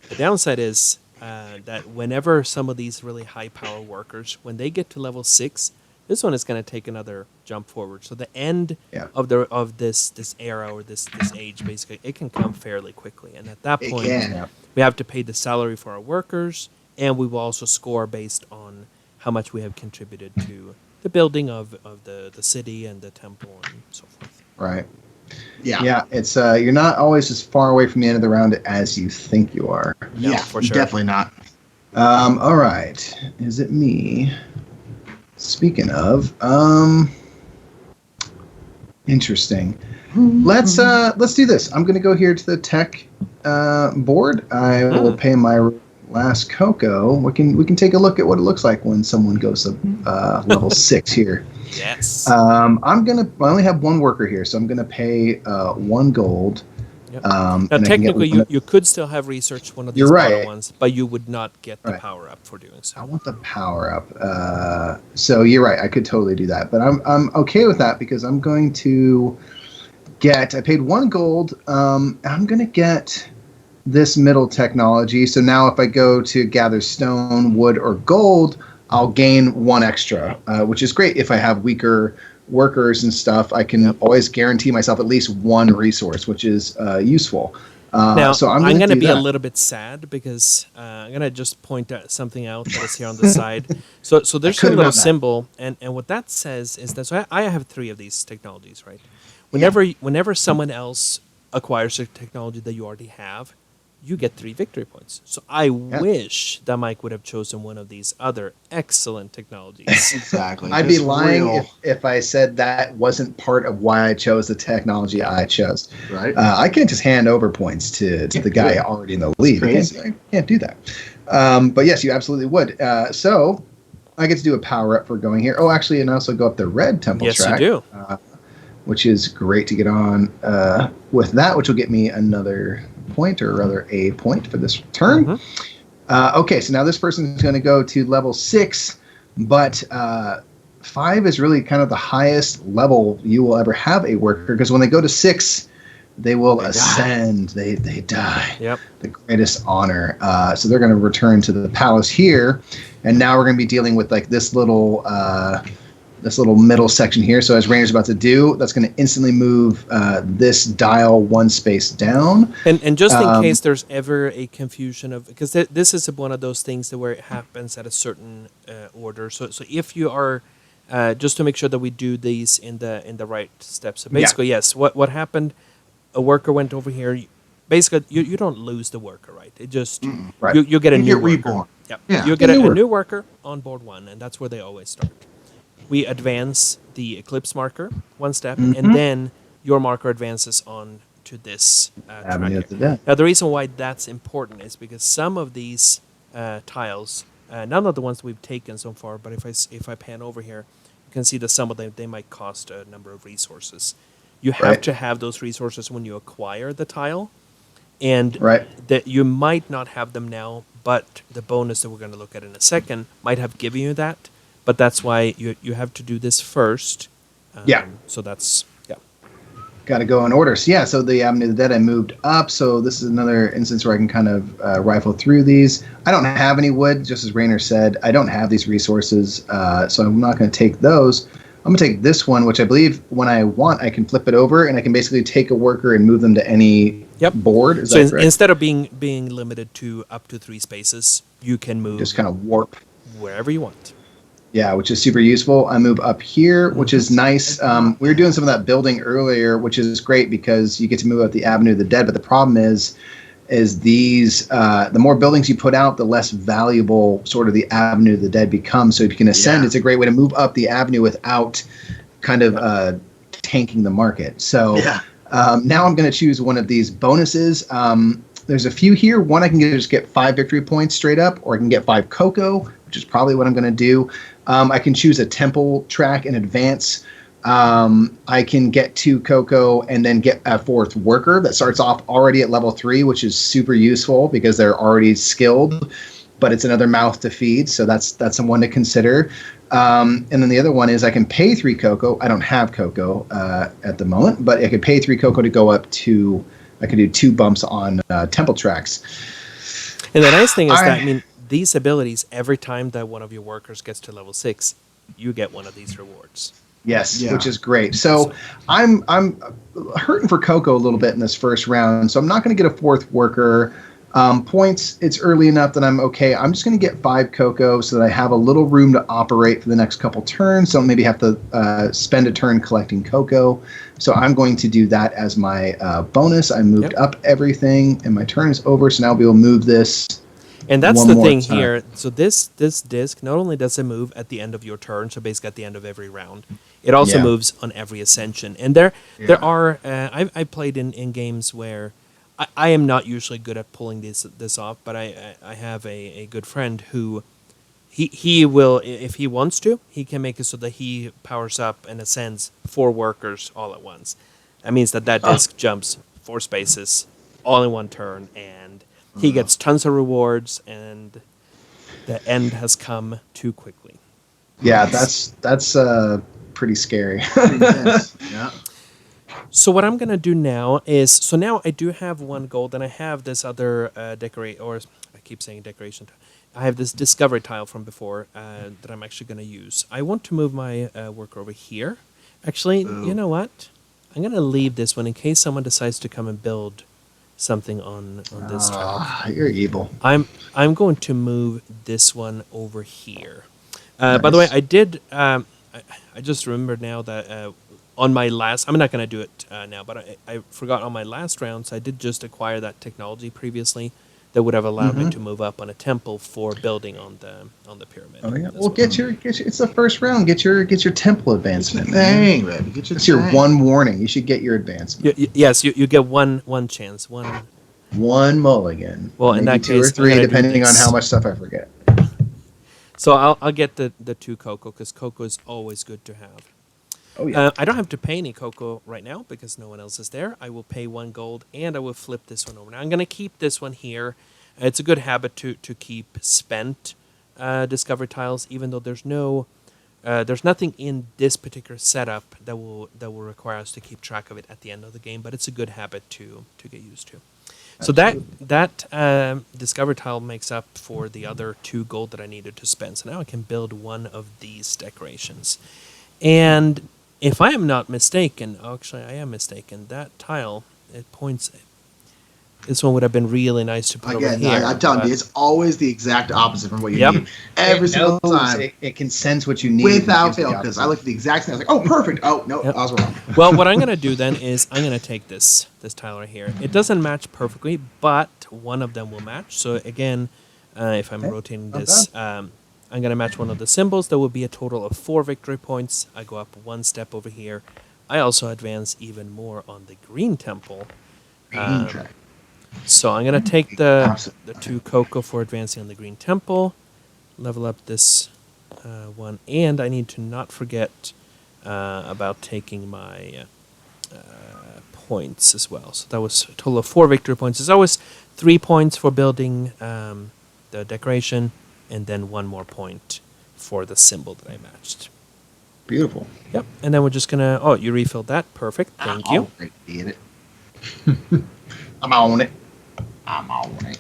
The downside is that whenever some of these really high power workers, when they get to level 6, this one is going to take another jump forward. So the end of this era or this age, basically, it can come fairly quickly. And at that It point, can. we have to pay the salary for our workers, and we will also score based on how much we have contributed to the building of the city and the temple and so forth. Right. Yeah. Yeah. It's you're not always as far away from the end of the round as you think you are. No, Yeah, for sure. definitely not. All right. Is it me? Speaking of, interesting. Let's do this. I'm gonna go here to the tech board. I will pay my last Coco. We can take a look at what it looks like when someone goes up level 6 here. Yes. I only have 1 worker here, so I'm gonna pay 1 gold. Yep. Now Now, technically, you could still have researched one of these You're right. bottom ones, but you would not get the Right. power up for doing I so. want the power up. So you're right. I could totally do that, but I'm okay with that because I'm going to get. I paid 1 gold. I'm going to get this middle technology. So now if I go to gather stone, wood, or gold, I'll gain 1 extra, which is great. If I have weaker workers and stuff, I can always guarantee myself at least 1 resource, which is useful. Now, so I'm going to be that. a little bit sad because I'm going to just point out something out that is here on the side. So there's a couldn't little have that. symbol, and what that says is that so I have 3 of these technologies, right? Whenever someone else acquires a technology that you already have, you get 3 victory points. So I wish that Mike would have chosen one of these other excellent technologies. Exactly. I'd be Just lying real, if I said that wasn't part of why I chose the technology I chose. right. I can't just hand over points to the guy already in the lead. I can't do that. But yes, you absolutely would. So I get to do a power up for going here. Oh, actually, and I also go up the red temple Yes, you track. do. Which is great to get on with that, which will get me another point, or rather a point for this turn. Okay, so now this person is going to go to level 6, but 5 is really kind of the highest level you will ever have a worker, because when they go to 6, they will ascend. They die. Yep. The greatest honor. So they're going to return to the palace here, and now we're going to be dealing with like this little middle section here. So as Rainer's about to do, that's going to instantly move this dial 1 space down. And just in case there's ever a confusion of, because this is one of those things that where it happens at a certain order. So if you are just to make sure that we do these in the right steps. So basically, yes, what happened? A worker went over here. Basically, you don't lose the worker, right? It just Right. you get a You new get worker. reborn. Yep. Yeah. You get A new a new worker on board 1, and that's where they always start. We advance the eclipse marker one step, and then your marker advances on to this track Avenue here. of the Dead. Now, the reason why that's important is because some of these tiles, none of the ones we've taken so far, but if I pan over here, you can see that some of them, they might cost a number of resources. You have Right. to have those resources when you acquire the tile, and Right. that you might not have them now, but the bonus that we're going to look at in a second might have given you that. But that's why you have to do this first. Yeah. So that's, yeah. Got to go in order. So yeah, so the Avenue of the Dead I moved up. So this is another instance where I can kind of rifle through these. I don't have any wood, just as Rainer said. I don't have these resources, so I'm not going to take those. I'm going to take this one, which I believe when I want, I can flip it over, and I can basically take a worker and move them to any board. Is So that correct? instead of being limited to up to 3 spaces, you can move Just kind of warp. wherever you want. Yeah, which is super useful. I move up here, which is nice. We were doing some of that building earlier, which is great because you get to move up the Avenue of the Dead. But the problem is these the more buildings you put out, the less valuable sort of the Avenue of the Dead becomes. So if you can ascend, it's a great way to move up the avenue without kind of tanking the market. So now I'm going to choose one of these bonuses. There's a few here. One, I can just get 5 victory points straight up, or I can get 5 cocoa, which is probably what I'm going to do. I can choose a temple track in advance. I can get 2 cocoa and then get a 4th worker that starts off already at level 3, which is super useful because they're already skilled, but it's another mouth to feed. So that's one to consider. And then the other one is I can pay 3 cocoa. I don't have cocoa at the moment, but I could pay 3 cocoa to go up to, I could do 2 bumps on temple tracks. And the nice thing is that, I mean, these abilities, every time that one of your workers gets to level 6, you get one of these rewards. Yes, which is great. So I'm hurting for cocoa a little bit in this first round, so I'm not going to get a 4th worker. Points, it's early enough that I'm okay. I'm just going to get 5 cocoa so that I have a little room to operate for the next couple turns. Don't maybe have to spend a turn collecting cocoa. So I'm going to do that as my bonus. I moved up everything, and my turn is over. So now I'll be able to move this. And that's the thing here. So this disc, not only does it move at the end of your turn, so basically at the end of every round, it also moves on every ascension. And there are, I played in games where I am not usually good at pulling this off, but I have a good friend who he will, if he wants to, he can make it so that he powers up and ascends 4 workers all at once. That means that disc jumps 4 spaces all in one turn, and he gets tons of rewards, and the end has come too quickly. Yeah, that's pretty scary. Yeah. So what I'm going to do now is, so now I do have 1 gold, and I have this other I keep saying decoration. I have this discovery tile from before that I'm actually going to use. I want to move my worker over here. Actually, you know what? I'm going to leave this one in case someone decides to come and build something on this track. You're evil. I'm going to move this one over here. By the way, I did. I just remembered now that on my last, I'm not going to do it now, but I forgot on my last rounds. I did just acquire that technology previously that would have allowed me to move up on a temple for building on the pyramid. Oh yeah. Well, get your. It's the first round. Get your temple advancement. Dang, baby. Get your That's your one warning. You should get your advancement. Yes, you get one chance. One mulligan. Well, maybe in that 2 case, or 3, I'm gonna do depending on this. how much stuff I forget. So I'll get the 2 cocoa, because cocoa is always good to have. Oh yeah. I don't have to pay any cocoa right now because no one else is there. I will pay 1 gold, and I will flip this one over. Now I'm going to keep this one here. It's a good habit to keep spent discovery tiles, even though there's nothing in this particular setup that will require us to keep track of it at the end of the game. But it's a good habit to get used to. So that discover tile makes up for the other 2 gold that I needed to spend. So now I can build one of these decorations. And if I am not mistaken, actually I am mistaken, that tile, it points, This one would have been really nice to put over Again, here. I'm telling you, it's always the exact opposite from what you Yep. need. Every single knows, time. It can sense what you need. Without fail, because I looked at the exact same. I was like, oh, perfect. Oh, no, Yep. I was wrong. Well, what I'm going to do then is I'm going to take this tile right here. It doesn't match perfectly, but one of them will match. So again, if I'm rotating this, I'm going to match one of the symbols. There will be a total of 4 victory points. I go up 1 step over here. I also advance even more on the green temple. Green track. So I'm going to take the Absolutely. 2 cocoa for advancing on the green temple, level up this one, and I need to not forget about taking my points as well. So that was a total of 4 victory points. There's always 3 points for building the decoration, and then 1 more point for the symbol that I matched. Beautiful. Yep, and then we're just going to... Oh, you refilled that. Perfect. Thank you. Did it. I'm on it. I'm on it.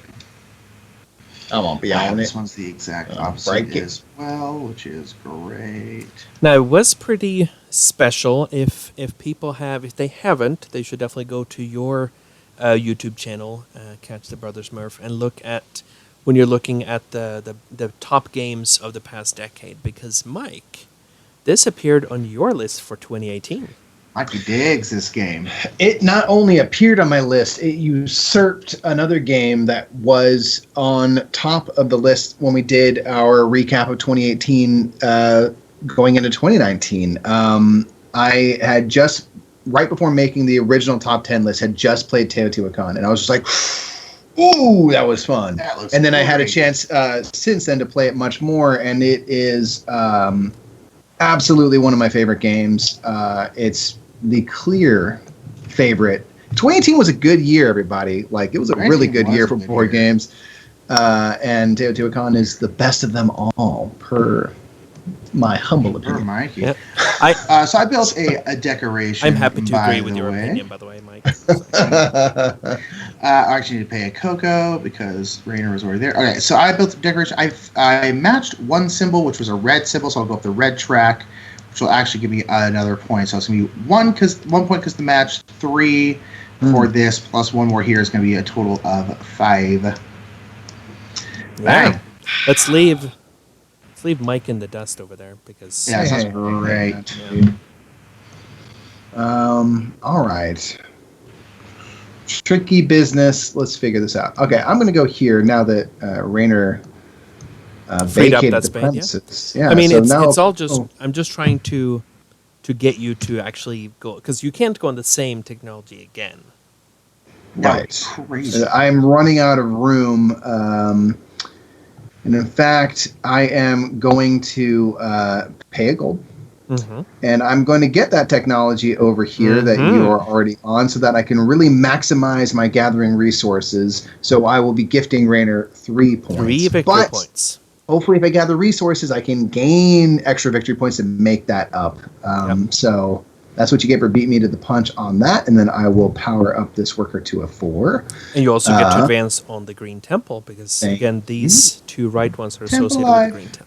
I'm on beyond This it. one's the exact break opposite it. as well, which is great. Now, it was pretty special. If people have... If they haven't, they should definitely go to your YouTube channel, Catch the Brothers Murph, and look at... When you're looking at the top games of the past decade. Because, Mike, this appeared on your list for 2018. Mikey digs this game. It not only appeared on my list, it usurped another game that was on top of the list when we did our recap of 2018 going into 2019. I had just, right before making the original top 10 list, had just played Teotihuacan, and I was just like, ooh, that was fun. That looks And then I had a great. chance since then to play it much more, and it is absolutely one of my favorite games. It's the clear favorite. 2018 was a good year, everybody. Like, it was a really good year for board games. And Teotihuacan is the best of them all, per my humble Sure, opinion. Mikey. Yep. So I built a decoration. I'm happy to by agree with the your way. opinion, by the way, Mike. I actually need to pay a cocoa because Rainer was already there. Okay, so I built a decoration. I matched one symbol, which was a red symbol, so I'll go up the red track, which will actually give me another point. So it's gonna be 1 point because the match, 3 for this, plus 1 more here is gonna be a total of 5. Yeah. Bang. Let's leave Mike in the dust over there because Yeah, sounds great. All right. Tricky business. Let's figure this out. Okay, I'm going to go here now that Rainer freed up vacated that the space. premises. Yeah. I mean, so it's now, all just. I'm just trying to get you to actually go because you can't go on the same technology again. That was crazy. I'm running out of room. And in fact, I am going to pay a gold. Mm-hmm. And I'm going to get that technology over here that you are already on so that I can really maximize my gathering resources. So I will be gifting Rainer 3 points. 3 victory points. Hopefully, if I gather resources, I can gain extra victory points and make that up. So that's what you get for beat me to the punch on that. And then I will power up this worker to a 4. And you also get to advance on the green temple because, again, these 2 right ones are associated with the green temple.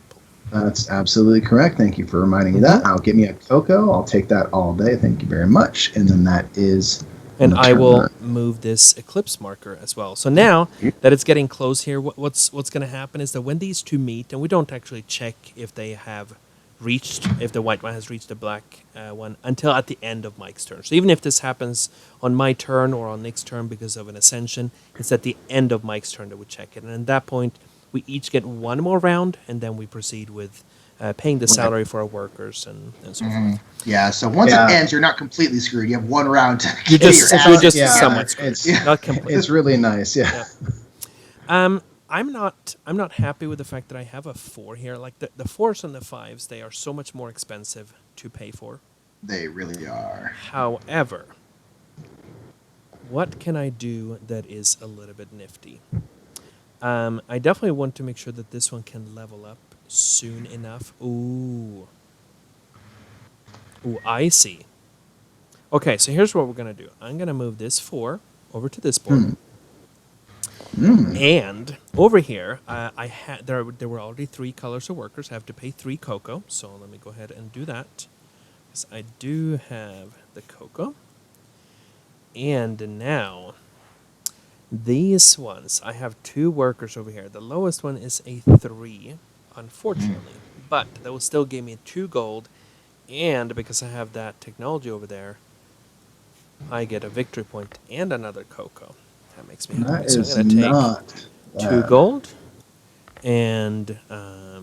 That's absolutely correct. Thank you for reminding me that. I'll get me a cocoa. I'll take that all day. Thank you very much. And then that is... And I will move this eclipse marker as well. So now that it's getting close here, what's going to happen is that when these 2 meet, and we don't actually check if they have reached, if the white one has reached the black one, until at the end of Mike's turn. So even if this happens on my turn or on Nick's turn because of an ascension, it's at the end of Mike's turn that we check it. And at that point, we each get 1 more round, and then we proceed with paying the salary for our workers and so forth. Yeah, so once it ends, you're not completely screwed. You have 1 round to You're get just your ass somewhat screwed. Not completely. It's really nice, yeah. I'm not happy with the fact that I have a 4 here. Like the 4s and the 5s, they are so much more expensive to pay for. They really are. However, what can I do that is a little bit nifty? I definitely want to make sure that this one can level up soon enough. Ooh, I see. Okay, so here's what we're going to do. I'm going to move this 4 over to this board. And over here, there were already 3 colors of workers. I have to pay 3 cocoa. So let me go ahead and do that. Because I do have the cocoa. And now These ones, I have 2 workers over here. The lowest one is a 3, unfortunately. But that will still give me 2 gold, and because I have that technology over there, I get a victory point and another cocoa. That makes me happy. That So I'm is going to take not 2 bad. gold and a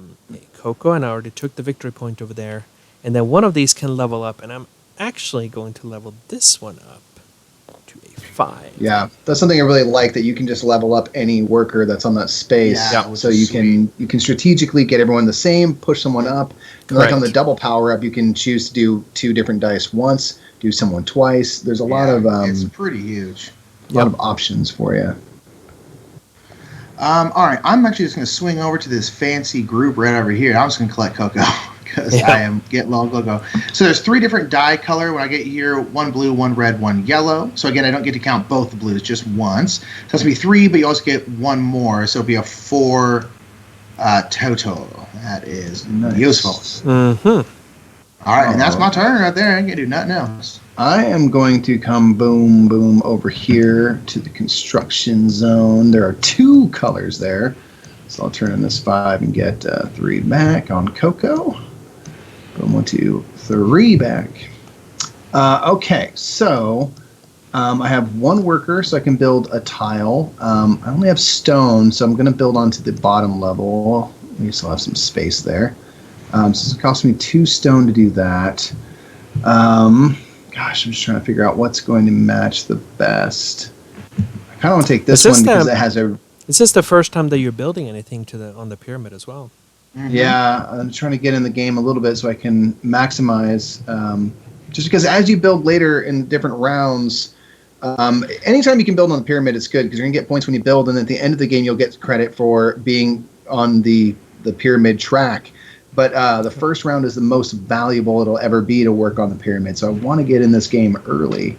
cocoa, and I already took the victory point over there. And then one of these can level up, and I'm actually going to level this one up to a 5. Yeah, that's something I really like, that you can just level up any worker that's on that space. Yeah, which So is you can strategically get everyone the same, push someone up. And like on the Correct. double power up, you can choose to do 2 different dice once, do someone twice. There's a lot of it's pretty huge. options for you. All right, I'm actually just going to swing over to this fancy group right over here. I'm just going to collect cocoa because I am getting low on cocoa. So there's 3 different dye color. When I get here, 1 blue, 1 red, 1 yellow. So again, I don't get to count both the blues, just once. So it's going to be 3, but you also get 1 more. So it'll be a 4 total. That is useful. Mm-hmm. All right, and that's my turn right there. I ain't going to do nothing else. I am going to come boom, boom over here to the construction zone. There are 2 colors there. So I'll turn in this 5 and get 3 back on cocoa. Boom, 1, 2, 3 back. Okay, so I have 1 worker, so I can build a tile. I only have stone, so I'm going to build onto the bottom level. We still have some space there. So it's cost me 2 stone to do that. Gosh, I'm just trying to figure out what's going to match the best. I kind of want to take this one because it has a... Is this the first time that you're building anything on the pyramid as well? Mm-hmm. Yeah, I'm trying to get in the game a little bit so I can maximize. Just because as you build later in different rounds, anytime you can build on the pyramid, it's good because you're going to get points when you build, and at the end of the game, you'll get credit for being on the pyramid track. But the first round is the most valuable it'll ever be to work on the pyramid. So I want to get in this game early.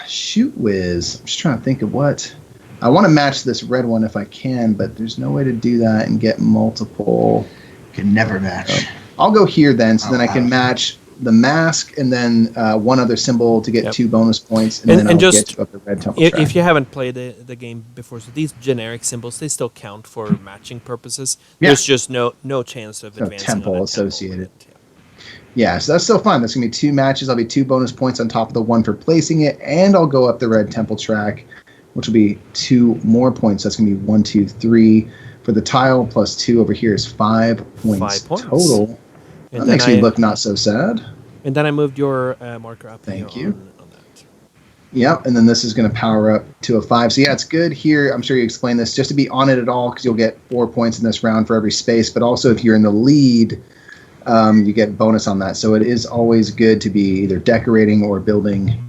Shoot whiz. I'm just trying to think of what. I want to match this red one if I can, but there's no way to do that and get multiple. Can never match. I'll go here then, so then I can match the mask and then 1 other symbol to get 2 bonus points, and then I'll just, get up the red temple track. If you haven't played the game before, so these generic symbols, they still count for matching purposes. Yeah. There's just no chance of advancing temple on a associated. Temple. Yeah, so that's still fun. That's going to be 2 matches. I'll be 2 bonus points on top of the 1 for placing it, and I'll go up the red temple track, which will be 2 more points. That's going to be 1, 2, 3 for the tile, plus 2 over here is 5 points, 5 points total. And that makes me look not so sad. And then I moved your marker up. Thank here you. on that. Yep, and then this is going to power up to a 5. So yeah, it's good here. I'm sure you explained this just to be on it at all because you'll get 4 points in this round for every space. But also if you're in the lead, you get bonus on that. So it is always good to be either decorating or building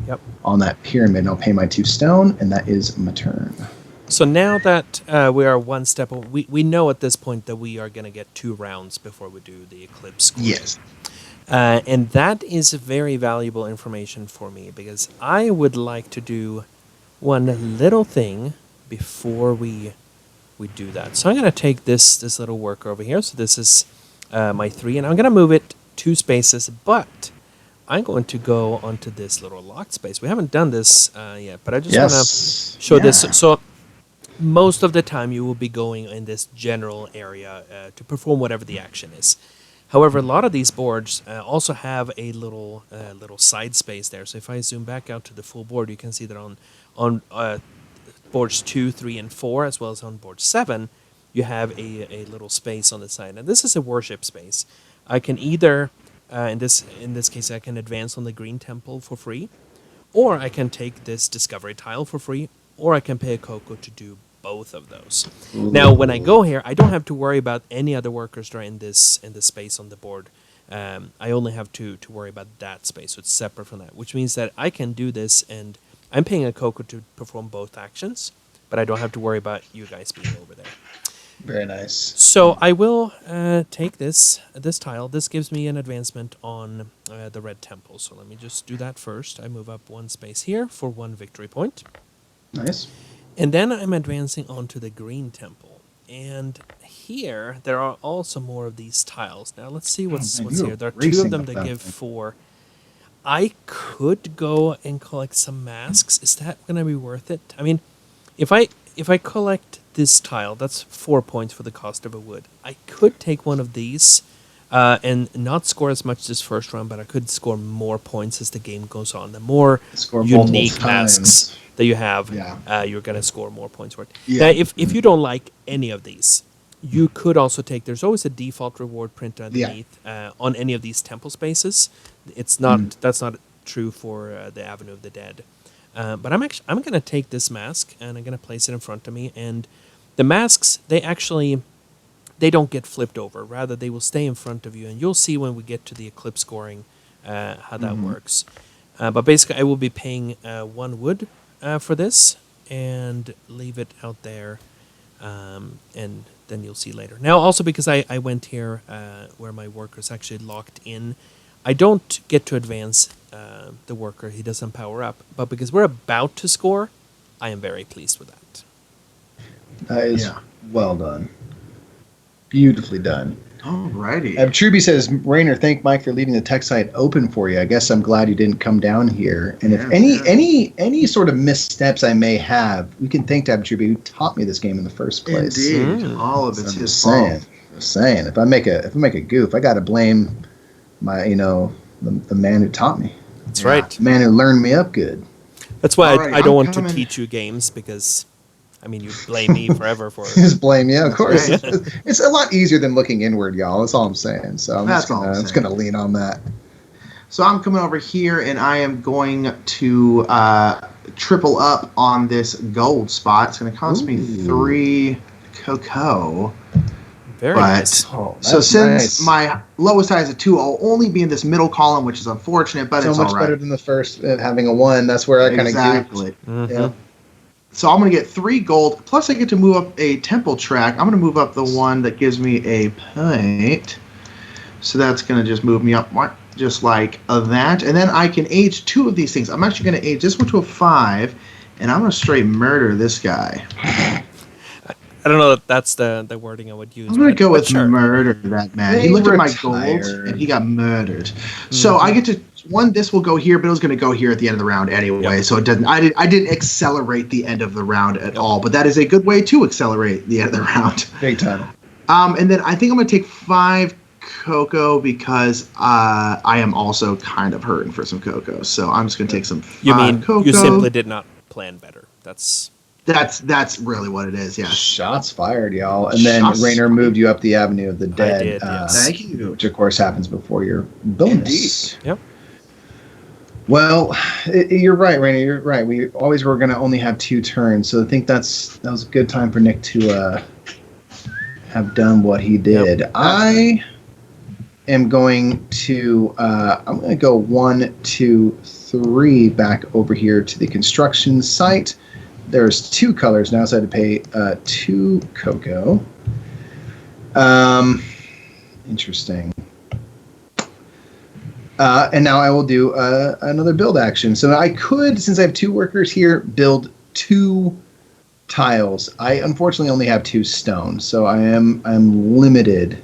on that pyramid. And I'll pay my 2 stone, and that is my turn. So now that we are 1 step, we know at this point that we are going to get 2 rounds before we do the eclipse score. Yes. And that is very valuable information for me because I would like to do one little thing before we do that. So I'm going to take this little worker over here. So this is my 3, and I'm going to move it 2 spaces, but I'm going to go onto this little locked space. We haven't done this yet, but I just want to show this. So most of the time you will be going in this general area to perform whatever the action is. However, a lot of these boards also have a little side space there. So if I zoom back out to the full board, you can see that on boards 2, 3, and 4, as well as on board 7, you have a little space on the side. And this is a worship space. I can either, in this case, I can advance on the green temple for free, or I can take this discovery tile for free, or I can pay a cocoa to do both of those. Now, when I go here, I don't have to worry about any other workers that are in this space on the board. I only have to worry about that space, so it's separate from that, which means that I can do this, and I'm paying a cocoa to perform both actions, but I don't have to worry about you guys being over there. Very nice. So I will take this tile. This gives me an advancement on the red temple. So let me just do that first. I move up 1 space here for 1 victory point. Nice. And then I'm advancing onto the green temple. And here, there are also more of these tiles. Now, let's see what's here. There are 2 of them that give 4. I could go and collect some masks. Is that going to be worth it? I mean, if I collect this tile, that's 4 points for the cost of a wood. I could take one of these and not score as much this first round, but I could score more points as the game goes on. The more Score multiple unique masks times. that you have, Yeah. you're going to score more points for it. Yeah. Now, if you don't like any of these, you could also take. There's always a default reward printed underneath on any of these temple spaces. It's not. That's not true for the Avenue of the Dead. But I'm going to take this mask and I'm going to place it in front of me. And the masks, they don't get flipped over. Rather, they will stay in front of you. And you'll see when we get to the eclipse scoring how that works. But basically, I will be paying 1 wood for this and leave it out there. And then you'll see later. Now, also because I went here where my worker's actually locked in, I don't get to advance the worker. He doesn't power up. But because we're about to score, I am very pleased with that. That is well done. Beautifully done. Alrighty. Truby says, Rainer, thank Mike for leaving the tech site open for you. I guess I'm glad you didn't come down here. And if any sort of missteps I may have, we can thank Truby who taught me this game in the first place. Indeed. All of it's I'm his just fault. saying, if I make a goof, I got to blame my the man who taught me, That's right. the man who learned me up good. That's why Alrighty, I don't I'm want to coming. teach you games because, I mean, you blame me forever for it. Just blame, of course. right. It's a lot easier than looking inward, y'all. That's all I'm saying. So I'm That's just all I'm gonna, saying. lean on that. So I'm coming over here and I am going to triple up on this gold spot. It's going to cost me 3 cocoa. Very But- nice. Oh, So since nice. my lowest high is a 2, I'll only be in this middle column, which is unfortunate, but so it's much all right. better than the first having a 1. That's where I kind of Exactly. Mhm. Yeah. So I'm going to get 3 gold, plus I get to move up a temple track. I'm going to move up the one that gives me a point. So that's going to just move me up just like that. And then I can age 2 of these things. I'm actually going to age this one to a 5, and I'm going to straight murder this guy. I don't know if that's the wording I would use. I'm going to go but with sure. murder that man. They He looked at my retired. gold, and he got murdered. So I get to... this will go here, but it was going to go here at the end of the round anyway, Yep. so it doesn't. I didn't accelerate the end of the round at all, but that is a good way to accelerate the end of the round. big time. And then I think I'm going to take 5 cocoa because I am also kind of hurting for some cocoa, so I'm just going to take some 5 You mean cocoa. you simply did not plan better? That's really what it is. Yeah. Shots fired, y'all. And then Shots Rainer fired. moved you up the Avenue of the Dead. did, yes. Thank you. Which of course happens before your bonus. Indeed. Yep. Well, you're right, Rainer. You're right. We always were going to only have 2 turns, so I think that was a good time for Nick to have done what he did. Yep. I am going to I'm going to go 1, 2, 3 back over here to the construction site. There's 2 colors now, so I had to pay 2 cocoa. Interesting. And now I will do another build action. So I could, since I have 2 workers here, build 2 tiles. I unfortunately only have 2 stone, so I'm limited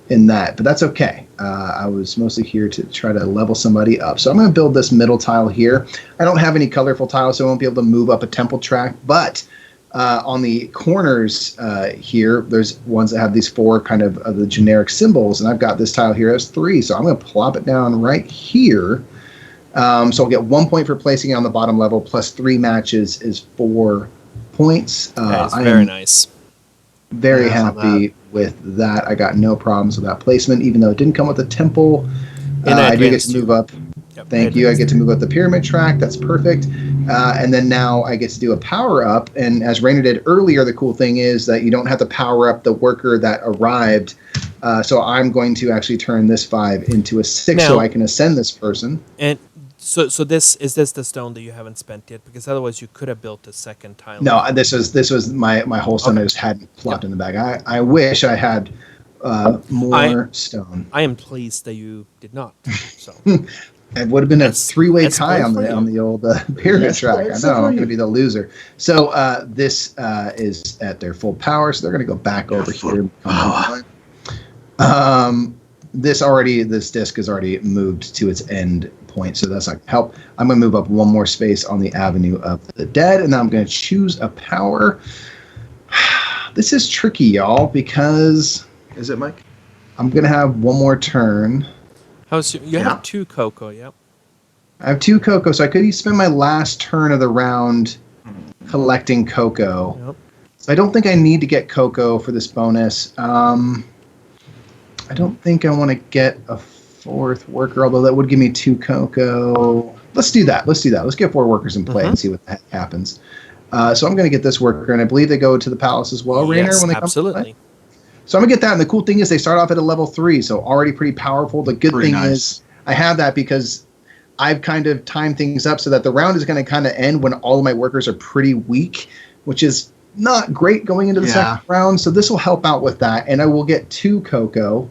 in that, but that's okay. I was mostly here to try to level somebody up. So I'm going to build this middle tile here. I don't have any colorful tiles, so I won't be able to move up a temple track, but on the corners here, there's ones that have these 4 kind of the generic symbols, and I've got this tile here as 3, so I'm going to plop it down right here. So I'll get 1 point for placing it on the bottom level, plus 3 matches is 4 points. That is I very am nice. very Yeah, I love happy with that. I got no problems with that placement, even though it didn't come with a temple. And I I do get advanced to you. move up. Yep, Thank you. I get to move up the pyramid track. That's perfect. And then now I get to do a power up. And as Rainer did earlier, the cool thing is that you don't have to power up the worker that arrived. So I'm going to actually turn this 5 into a 6 so Now- I can ascend this person. And so this is the stone that you haven't spent yet? Because otherwise you could have built a second tile. No, this was my whole stone. Okay. I just hadn't plopped in the bag. I wish I had more stone. I am pleased that you did not. So It would have been a That's- 3-way that's tie good on for the you. old pyramid Yes, track. I that's know good for I'm going to you. be the loser. So this is at their full power, so they're going to go back over here. This disc is already moved to its end point, so that's not help. I'm going to move up one more space on the Avenue of the Dead, and then I'm going to choose a power. This is tricky, y'all, because... Is it, Mike? I'm going to have one more turn. You have 2 cocoa, yep. I have 2 cocoa, so I could spend my last turn of the round collecting cocoa. Yep. So I don't think I need to get cocoa for this bonus. I don't think I want to get a 4th worker, although that would give me 2 cocoa. Let's do that. Let's get 4 workers in play and see what the heck happens. So I'm going to get this worker, and I believe they go to the palace as well, Rainer, Yes, when they come absolutely. to play. So I'm going to get that, and the cool thing is they start off at a level 3, so already pretty powerful. The good thing is I have that because I've kind of timed things up so that the round is going to kind of end when all of my workers are pretty weak, which is not great going into the second round. So this will help out with that, and I will get 2 cocoa,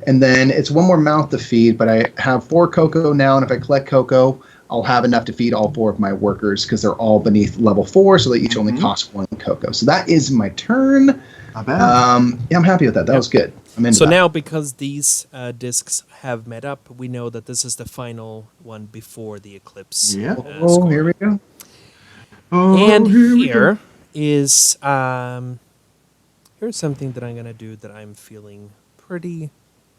and then it's 1 more mouth to feed, but I have 4 cocoa now, and if I collect cocoa, I'll have enough to feed all 4 of my workers because they're all beneath level 4, so they each only cost 1 cocoa. So that is my turn. Not bad. Yeah, I'm happy with that. That was good. I'm into So that. now, because these discs have met up, we know that this is the final one before the eclipse. Yeah. Score. Here we go. And here is here's something that I'm gonna do that I'm feeling pretty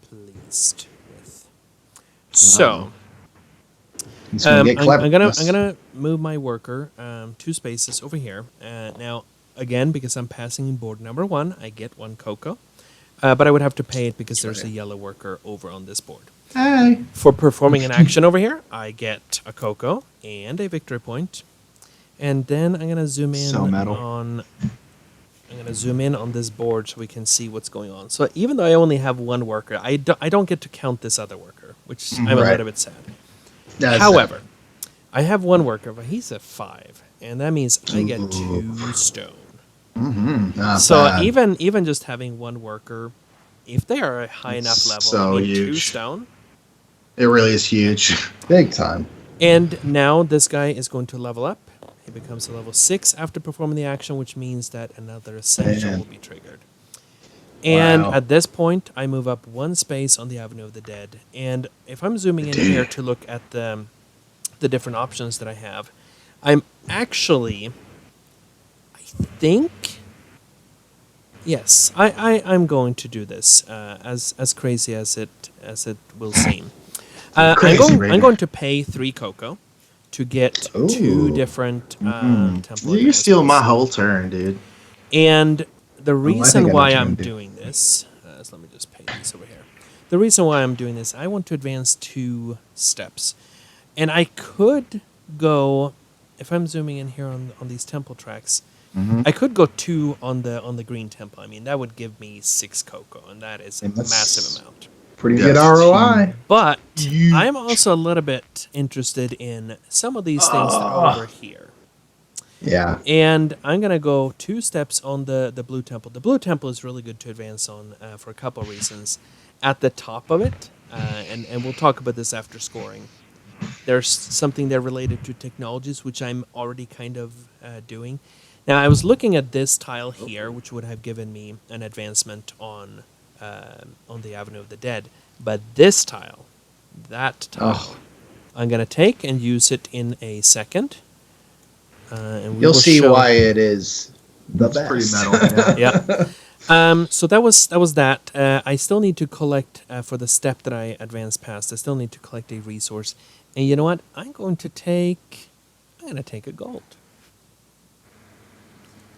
pleased with. So He's gonna get clever. I'm gonna move my worker 2 spaces over here. Now again, because I'm passing board number 1, I get 1 cocoa, but I would have to pay it because there's a yellow worker over on this board. Hey. For performing an action over here, I get a cocoa and a victory point. And then I'm gonna zoom in on this board so we can see what's going on. So even though I only have 1 worker, I don't get to count this other worker, which I'm a little bit sad. However, I have 1 worker, but he's a 5, and that means I get 2 stone. So bad. even just having 1 worker, if they are a high enough level, so I mean 2 huge. stone. It really is huge. Big time. And now this guy is going to level up. He becomes a level 6 after performing the action, which means that another Ascension will be triggered. And Wow. at this point, I move up 1 space on the Avenue of the Dead. And if I'm zooming in here to look at the different options that I have, I'm actually, I think, yes, I'm going to do this as crazy as it will seem. I'm going to pay 3 cocoa to get 2 different temple. You steal my advancements. whole turn, dude. And the reason I know why what you're I'm gonna do. doing this, so let me just pay these over here. The reason why I'm doing this, I want to advance 2 steps, and I could go, if I'm zooming in here on these temple tracks, I could go 2 on the green temple. I mean, that would give me 6 cocoa, and that is a And that's- massive amount. Pretty Yes. good ROI. But I'm also a little bit interested in some of these things that are over here. Yeah. And I'm going to go 2 steps on the blue temple. The blue temple is really good to advance on for a couple of reasons. At the top of it, and we'll talk about this after scoring, there's something there related to technologies, which I'm already kind of doing. Now, I was looking at this tile here, which would have given me an advancement on the Avenue of the Dead. But this tile, that tile, I'm going to take and use it in a second. And we You'll will see show- why it is the It's best. pretty metal. Yeah. Yeah. So that was that. I still need to collect for the step that I advanced past. I still need to collect a resource, and you know what? I'm going to take a gold,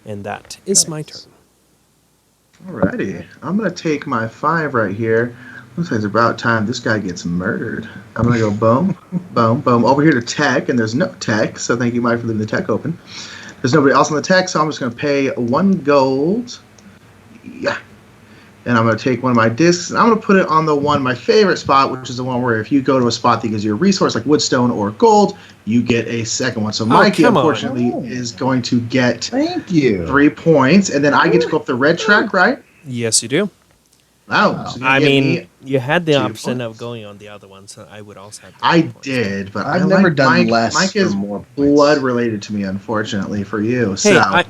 and that is my turn. Alrighty. I'm going to take my 5 right here. Looks like it's about time this guy gets murdered. I'm going to go boom, boom, boom. Over here to tech, and there's no tech, so thank you, Mike, for leaving the tech open. There's nobody else on the tech, so I'm just going to pay 1 gold. Yeah. And I'm going to take one of my discs, and I'm going to put it on the one, my favorite spot, which is the one where if you go to a spot that gives you a resource like woodstone or gold, you get a second one. So Mikey, come on. unfortunately, is going to get Thank you. 3 points, and then I get to go up the red track, right? Yes, you do. Wow. So you I give mean, me- you had the 2 option of points. going on the other one, so I would also have. I 2 points. did, but I've I never like done Mike. less Mike for is more points. blood related to me, unfortunately, for you. Hey, So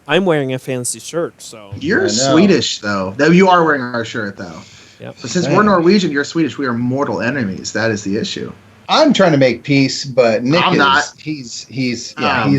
I'm wearing a fancy shirt, so you're I know. Swedish, though. Though you are wearing our shirt, though. yep. But since Dang. we're Norwegian, you're Swedish. We are mortal enemies. That is the issue. I'm trying to make peace, but Nick I'm is not. He's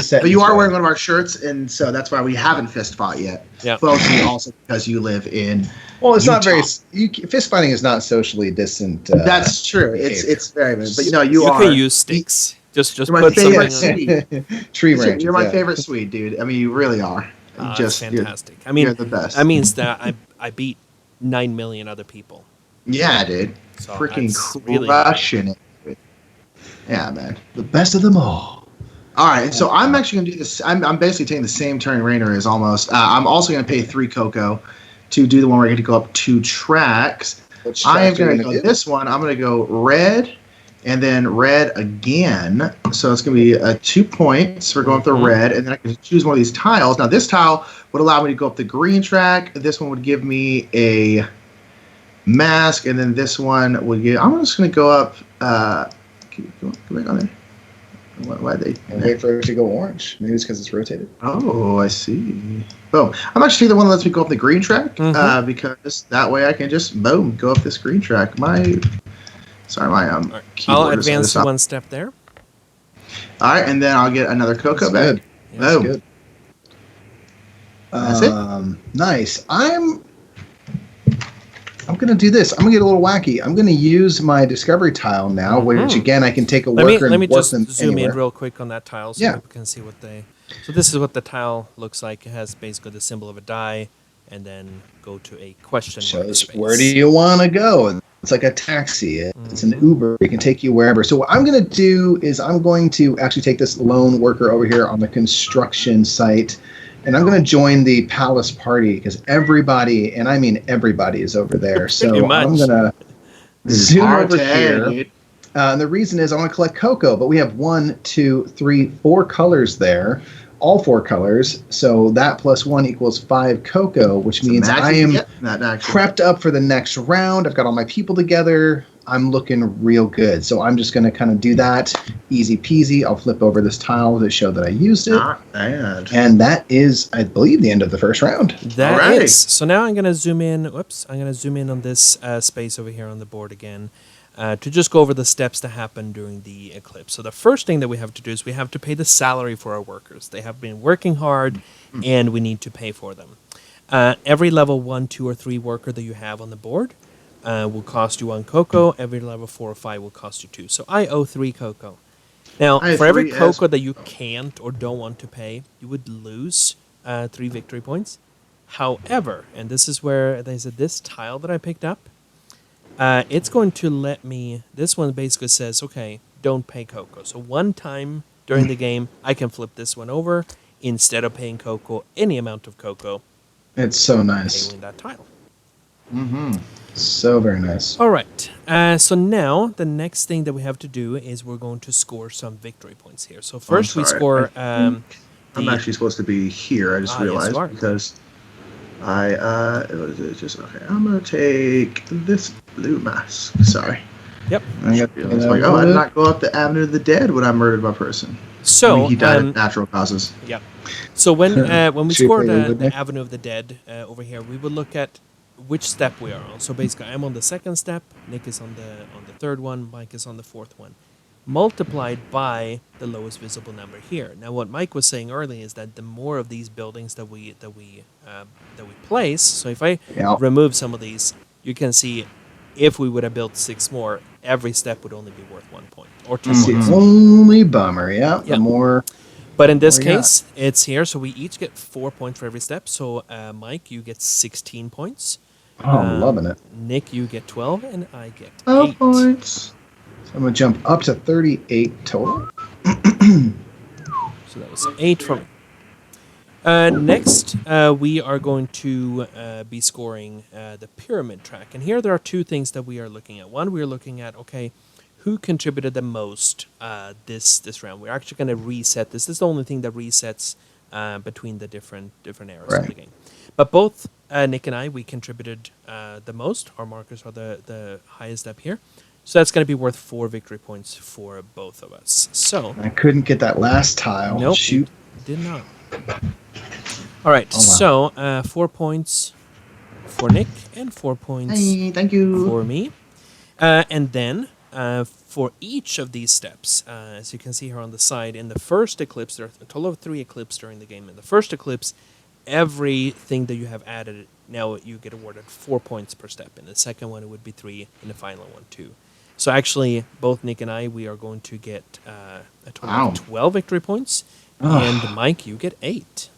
set. But you are wearing one of our shirts, and so that's why we haven't fist fought yet. Yeah. Mostly also because you live in. Well, it's not Utah. very. Fist fighting is not socially distant. That's true. It's very. But no, you are. can use sticks. Just You're my put favorite something on. Swede. tree branches. You're my yeah. favorite Swede, dude. I mean, you really are. That's fantastic. You're the best. that means that I beat 9 million other people. Yeah, dude. So Freaking that's really crushing it. Yeah, man. The best of them all. All right, so I'm actually going to do this. I'm basically taking the same turn Rainer is almost. I'm also going to pay 3 cocoa to do the one where I get to go up 2 tracks. I am going to go this one. I'm going to go red and then red again. So it's going to be 2 points for going up the red, and then I can choose one of these tiles. Now, this tile would allow me to go up the green track. This one would give me a mask, and then this one would give. I'm just going to go up. Go back on there. Why they? And wait for it to go orange. Maybe it's because it's rotated. Oh, I see. Boom. I'm actually the one that lets me go up the green track because that way I can just boom go up this green track. My Right. keyboard I'll is advance set up. 1 step there. All right, and then I'll get another cocoa back. Good. That's Boom. good. That's it. Nice. I'm going to do this. I'm going to get a little wacky. I'm going to use my discovery tile now, which again I can take a worker Let me and work just them zoom anywhere. in real quick on that tile so Yeah. people can see what they. So this is what the tile looks like. It has basically the symbol of a die, and then go to a question mark Shows space. where do you want to go? It's like a taxi. It's an Uber. It can take you wherever. So what I'm going to do is I'm going to actually take this lone worker over here on the construction site, and I'm going to join the palace party because everybody, and I mean everybody, is over there. So Pretty much. I'm going to zoom over Party, here. dude. And the reason is I want to collect cocoa, but we have 1, 2, 3, 4 colors there. All 4 colors. So that plus 1 equals 5 cocoa, which means I am prepped up for the next round. I've got all my people together. I'm looking real good. So I'm just going to kind of do that. Easy peasy. I'll flip over this tile to show that I used it. Not bad. And that is, I believe, the end of the first round. That Alrighty. is. So now I'm going to zoom in. Whoops. I'm going to zoom in on this space over here on the board again to just go over the steps that happen during the eclipse. So the first thing that we have to do is we have to pay the salary for our workers. They have been working hard, and we need to pay for them. Every level 1, 2, or 3 worker that you have on the board will cost you 1 cocoa. Every level 4 or 5 will cost you 2. So I owe 3 cocoa. Now, I have for every 3 cocoa that you can't or don't want to pay, you would lose 3 victory points. However, and this is where they said this tile that I picked up, it's going to let me. This one basically says, okay, don't pay cocoa. So one time during the game, I can flip this one over instead of paying cocoa, any amount of cocoa. It's so nice. Paying that tile. So very nice. All right. So now the next thing that we have to do is we're going to score some victory points here. So first we sorry. score. I'm actually supposed to be here. I just yes, realized you are. because it was just okay. I'm gonna take this blue mask. Sorry. Yep. It's like, oh, I did not go up the Avenue of the Dead when I murdered my person. So I mean, he died of natural causes. Yeah. So when we Should we score play the Woodneck? Avenue of the Dead over here, we will look at which step we are on. So basically, I'm on the 2nd step. Nick is on the 3rd one. Mike is on the 4th one. Multiplied by the lowest visible number here. Now, what Mike was saying earlier is that the more of these buildings that we place. So if I remove some of these, you can see if we would have built 6 more, every step would only be worth 1 point or 2 It's points. the only bummer. Yeah. Yeah. The more. But in this What do we case, it's here, so we each get 4 points for every step. So, Mike, you get 16 points. Oh, I'm loving it. Nick, you get 12, and I get 8. 12 points. So I'm going to jump up to 38 total. So that was 8 for me. Next, we are going to be scoring the pyramid track. And here there are 2 things that we are looking at. One, we are looking at, okay, who contributed the most this round. We're actually going to reset this. This is the only thing that resets between the different eras of the game. But both Nick and I, we contributed the most. Our markers are the highest up here. So that's going to be worth 4 victory points for both of us. So I couldn't get that last tile. Nope. Shoot. Did not. All right. Oh, wow. So 4 points for Nick and 4 points Hey, thank you. for me. And then for each of these steps, as you can see here on the side, in the first eclipse, there are a total of 3 eclipses during the game. In the first eclipse, everything that you have added, now you get awarded 4 points per step. In the second one, it would be 3. In the final one, 2. So actually, both Nick and I, we are going to get a total of 12 victory points. And Mike, you get 8.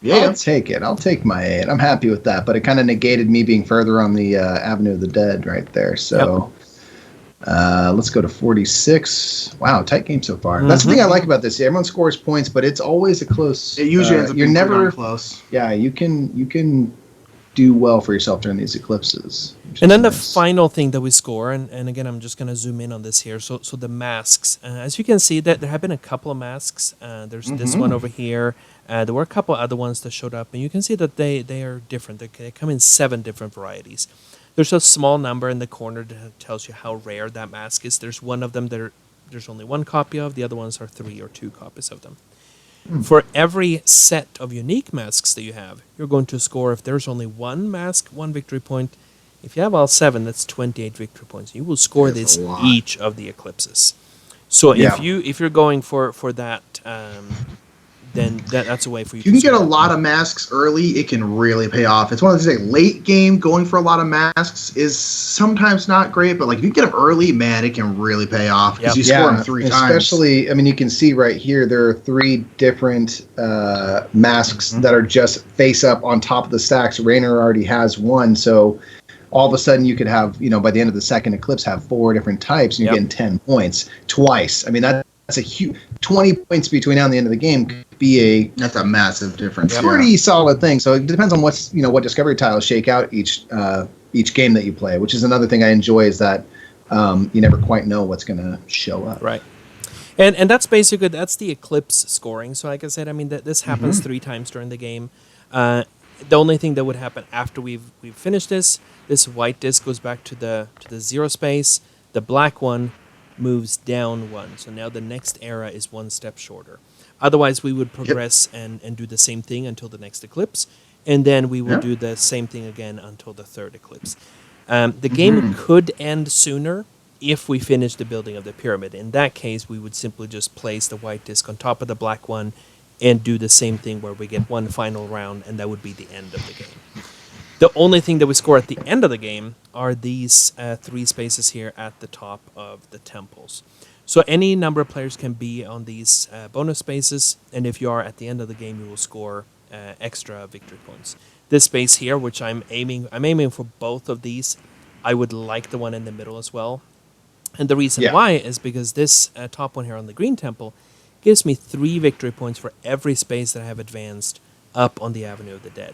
Yeah, I'll take it. I'll take my 8. I'm happy with that. But it kind of negated me being further on the Avenue of the Dead right there. So let's go to 46. Wow, tight game so far. That's the thing I like about this. Everyone scores points, but it's always a close. It usually ends up you're being never close. Yeah, you can do well for yourself during these eclipses. And then the final thing that we score, and again, I'm just going to zoom in on this here. So the masks, as you can see, that there have been a couple of masks. There's this one over here. There were a couple other ones that showed up, and you can see that they are different. They come in 7 different varieties. There's a small number in the corner that tells you how rare that mask is. There's one of them there's only 1 copy of. The other ones are 3 or 2 copies of them. For every set of unique masks that you have, you're going to score, if there's only 1 mask, 1 victory point. If you have all 7, that's 28 victory points. You will score this each of the eclipses. So if you're going for that, then that's a way for you. You can get a lot of masks early. It can really pay off. It's one of those things. Late game going for a lot of masks is sometimes not great, but like if you get them early, man, it can really pay off because you score them 3 times. Especially, I mean, you can see right here there are 3 different masks that are just face up on top of the stacks. Rainer already has 1, so all of a sudden you could have, by the end of the second eclipse, have 4 different types, and you're getting 10 points twice. I mean, that's a huge 20 points between now and the end of the game could be that's a massive difference. Pretty solid thing. So it depends on what discovery tiles shake out each game that you play, which is another thing I enjoy is that you never quite know what's going to show up. Right. And that's basically that's the eclipse scoring. So like I said, I mean this happens 3 times during the game. The only thing that would happen after we've finished this white disc goes back to the 0 space. The black one moves down 1. So now the next era is 1 step shorter. Otherwise, we would progress and do the same thing until the next eclipse. And then we will do the same thing again until the 3rd eclipse. The game could end sooner if we finish the building of the pyramid. In that case, we would simply just place the white disc on top of the black one and do the same thing where we get 1 final round, and that would be the end of the game. The only thing that we score at the end of the game are these 3 spaces here at the top of the temples. So any number of players can be on these bonus spaces, and if you are at the end of the game, you will score extra victory points. This space here, which I'm aiming for both of these. I would like the one in the middle as well. And the reason why is because this top one here on the green temple gives me 3 victory points for every space that I have advanced up on the Avenue of the Dead.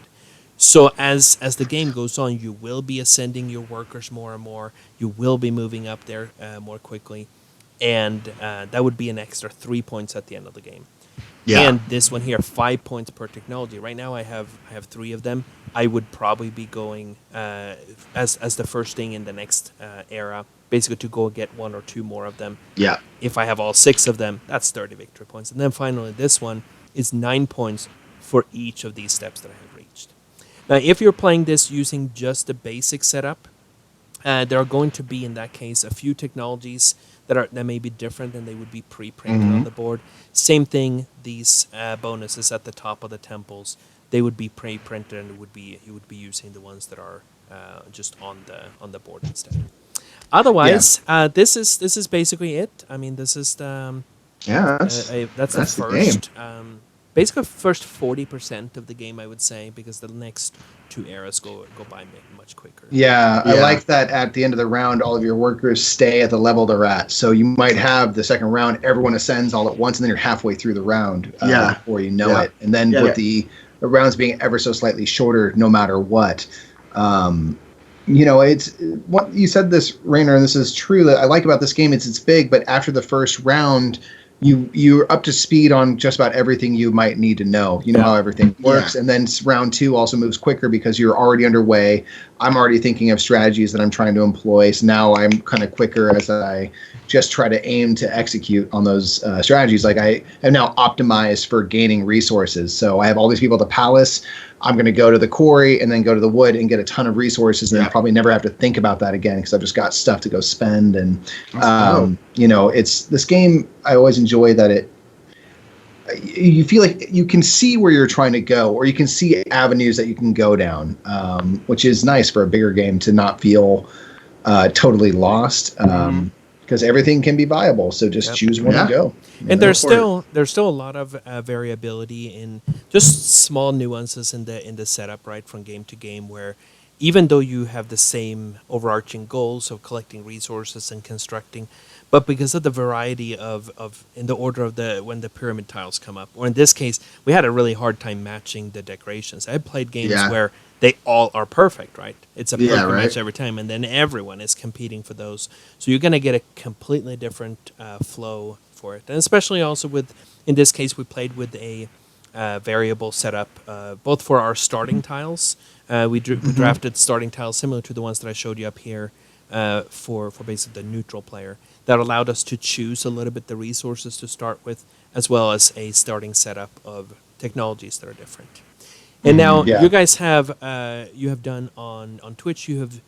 So as the game goes on, you will be ascending your workers more and more. You will be moving up there more quickly. And that would be an extra 3 points at the end of the game. Yeah. And this one here, 5 points per technology. Right now I have 3 of them. I would probably be going as the first thing in the next era, basically to go get 1 or 2 more of them. Yeah. If I have all 6 of them, that's 30 victory points. And then finally this one is 9 points for each of these steps that I have reached. Now, if you're playing this using just the basic setup, there are going to be, in that case, a few technologies that may be different and they would be pre-printed on the board. Same thing, these bonuses at the top of the temples, they would be pre-printed and you would be using the ones that are just on the board instead. Otherwise, this is basically it. I mean, this is the that's the first. Basically, first 40% of the game, I would say, because the next 2 eras go by much quicker. Yeah, I like that at the end of the round, all of your workers stay at the level they're at. So you might have the second round, everyone ascends all at once, and then you're halfway through the round before you know it. And then with the rounds being ever so slightly shorter, no matter what. It's what you said this, Rainer, and this is true, that I like about this game. It's big, but after the first round, you're up to speed on just about everything you might need to know. You know how everything works. And then round 2 also moves quicker because you're already underway. I'm already thinking of strategies that I'm trying to employ. So now I'm kind of quicker as I just try to aim to execute on those strategies. Like I am now optimized for gaining resources. So I have all these people at the palace. I'm going to go to the quarry and then go to the wood and get a ton of resources and then probably never have to think about that again because I've just got stuff to go spend. And, it's this game. I always enjoy that you feel like you can see where you're trying to go, or you can see avenues that you can go down, which is nice for a bigger game to not feel totally lost. Because everything can be viable, so just choose one and go. And there's still a lot of variability in just small nuances in the setup, right, from game to game, where even though you have the same overarching goals of collecting resources and constructing, but because of the variety of in the order of when the pyramid tiles come up, or in this case, we had a really hard time matching the decorations. I played games where they all are perfect, right? It's a perfect match every time, and then everyone is competing for those. So you're going to get a completely different flow for it. And especially also in this case, we played with a variable setup, both for our starting tiles. We drafted starting tiles similar to the ones that I showed you up here for basically the neutral player. That allowed us to choose a little bit the resources to start with, as well as a starting setup of technologies that are different. And now you guys have done on Twitch, you have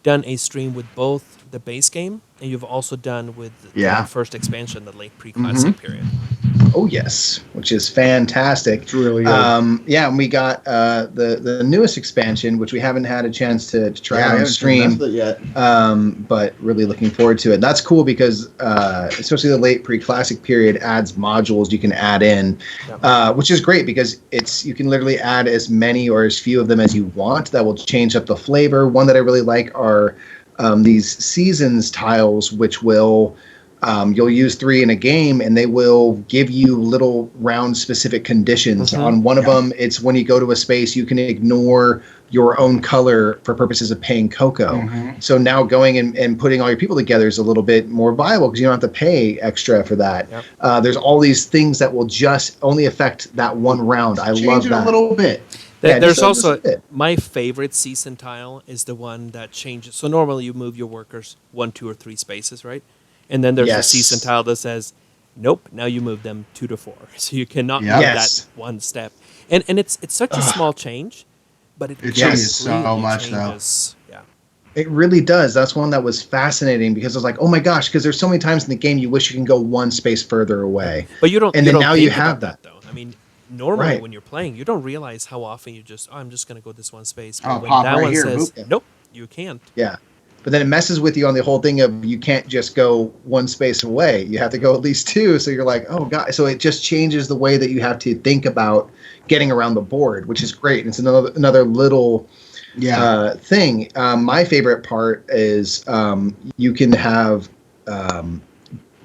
done a stream with both the base game and you've also done with the first expansion, the late pre-classic period. Oh yes, which is fantastic. It's really good. And we got the newest expansion, which we haven't had a chance to try on stream yet. But really looking forward to it. That's cool because especially the late pre-classic period adds modules you can add in, which is great because you can literally add as many or as few of them as you want. That will change up the flavor. One that I really like are these seasons tiles, which will you'll use 3 in a game, and they will give you little round specific conditions. On one of them, it's when you go to a space, you can ignore your own color for purposes of paying cocoa. So now going and putting all your people together is a little bit more viable because you don't have to pay extra for that. There's all these things that will just only affect that one round. I love that. A little bit. There's also my favorite season tile is the one that changes. So normally you move your workers 1, 2, or 3 spaces, right? And then there's a season tile that says, nope, now you move them 2 to 4. So you cannot move that one step. And it's such a small change, but it changes so much, though. Yeah. It really does. That's one that was fascinating because I was like, oh my gosh, because there's so many times in the game you wish you can go one space further away. But you don't. And you then don't now think you have about that, though. I mean, normally when you're playing, you don't realize how often you just, I'm just going to go this one space. But when that one says, nope, you can't. Yeah. But then it messes with you on the whole thing of you can't just go one space away. You have to go at least 2. So you're like, oh, God. So it just changes the way that you have to think about getting around the board, which is great. And it's another little thing. My favorite part is you can have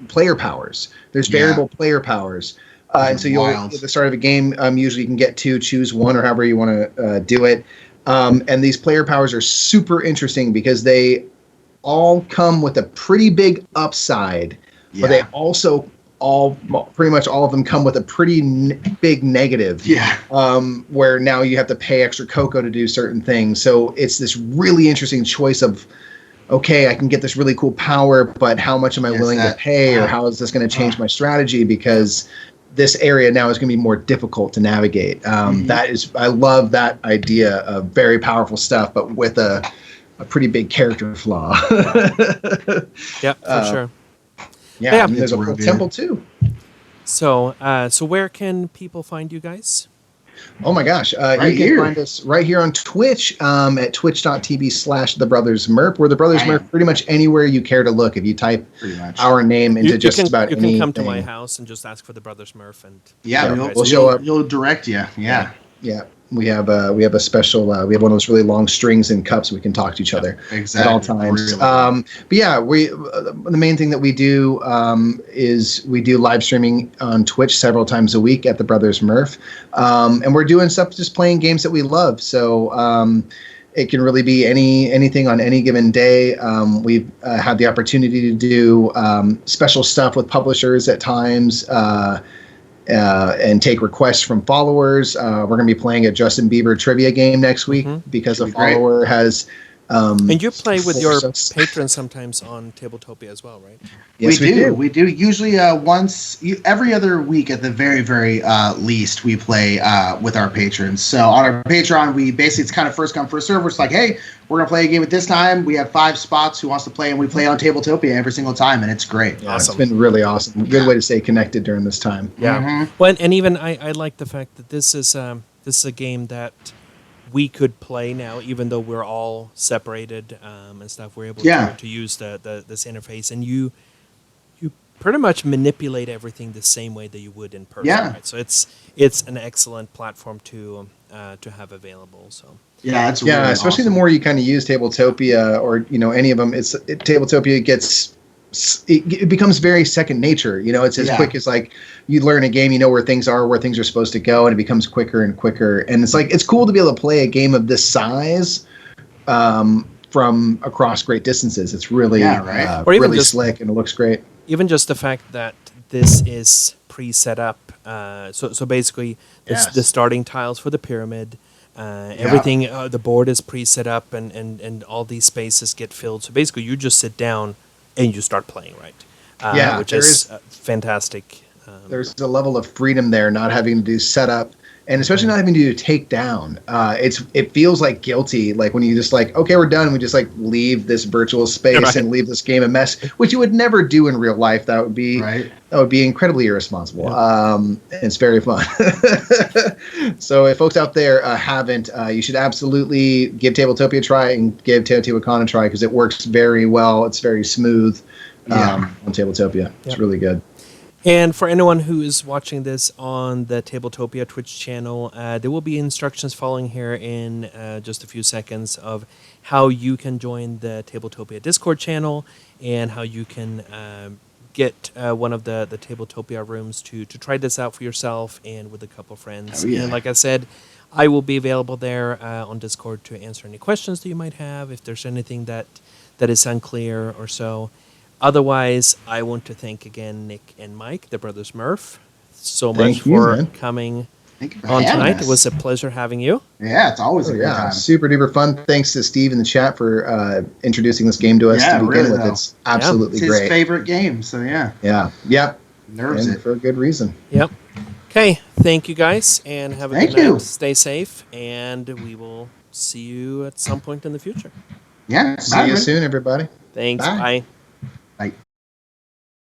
player powers. There's variable player powers. And so at the start of a game, usually you can get 2, choose 1, or however you want to do it. And these player powers are super interesting because they all come with a pretty big upside, but they also pretty much all of them come with a pretty big negative. Where now you have to pay extra cocoa to do certain things. So it's this really interesting choice of, okay, I can get this really cool power, but how much am I willing to pay, or how is this going to change my strategy? Because this area now is going to be more difficult to navigate. I love that idea of very powerful stuff, but with a pretty big character flaw. For sure. Yeah, and there's a whole temple too. So where can people find you guys? Oh my gosh. You can find us right here on Twitch at twitch.tv/thebrothersmurph. We're the Brothers Murph pretty much anywhere you care to look. If you type our name into about anything. You can come to my house and just ask for the Brothers Murph. And we'll show up. You'll direct you. Yeah. We have a special. We have one of those really long strings and cups. We can talk to each other at all times. But yeah, the main thing that we do is we do live streaming on Twitch several times a week at the Brothers Murph, and we're doing stuff just playing games that we love. So it can really be anything on any given day. We've had the opportunity to do special stuff with publishers at times. And take requests from followers. We're going to be playing a Justin Bieber trivia game next week because a follower has And you play with your so- patrons sometimes on Tabletopia as well, right? Yes, we do. We do. Usually every other week at the very, very least, we play with our patrons. So on our Patreon, we basically, it's kind of first come, first serve. It's like, hey, we're going to play a game at this time. We have 5 spots. Who wants to play? And we play on Tabletopia every single time, and it's great. Yeah, Awesome. It's been really awesome. Good way to stay connected during this time. Yeah. Mhm. Well, and even I like the fact that this is a game that we could play now, even though we're all separated and stuff. We're able to use this interface, and you pretty much manipulate everything the same way that you would in person. Yeah. Right? So it's an excellent platform to have available. So Yeah, it's Yeah, really especially awesome. the more you kind of use Tabletopia or any of them, Tabletopia it becomes very second nature. It's as quick as like you learn a game, you know where things are supposed to go, and it becomes quicker and quicker. And it's like it's cool to be able to play a game of this size from across great distances. It's really Or even really just- slick, and it looks great. even just the fact that this is pre-set up, so basically the starting tiles for the pyramid, everything, the board is pre-set up, and all these spaces get filled. So basically, you just sit down and you start playing, right? Which is fantastic. There's a level of freedom there, not having to do setup, and especially not having to do takedown. It feels like guilty, like when you just like, okay, we're done. We just like leave this virtual space and leave this game a mess, which you would never do in real life. That would be incredibly irresponsible. Yeah. And it's very fun. So if folks out there haven't, you should absolutely give Tabletopia a try and give Teotihuacan a try, because it works very well. It's very smooth on Tabletopia. It's really good. And for anyone who is watching this on the Tabletopia Twitch channel, there will be instructions following here in just a few seconds of how you can join the Tabletopia Discord channel and how you can get one of the Tabletopia rooms to try this out for yourself and with a couple friends. Oh, yeah. And like I said, I will be available there on Discord to answer any questions that you might have, if there's anything that is unclear or so. Otherwise, I want to thank again Nick and Mike, the brothers Murph, so much Thank you, for man. coming Thank you for on having tonight. us. It was a pleasure having you. Yeah, it's always a good time. Super duper fun. Thanks to Steve in the chat for introducing this game to us Yeah, to begin really, with. though. It's absolutely It's his great. favorite game, so yeah, Yep. nerves And it. for a good reason. Yep. Okay. Thank you guys, and have a Thank good night. you. Stay safe, and we will see you at some point in the future. Yeah, See you soon, everybody. Thanks. Bye. Bye.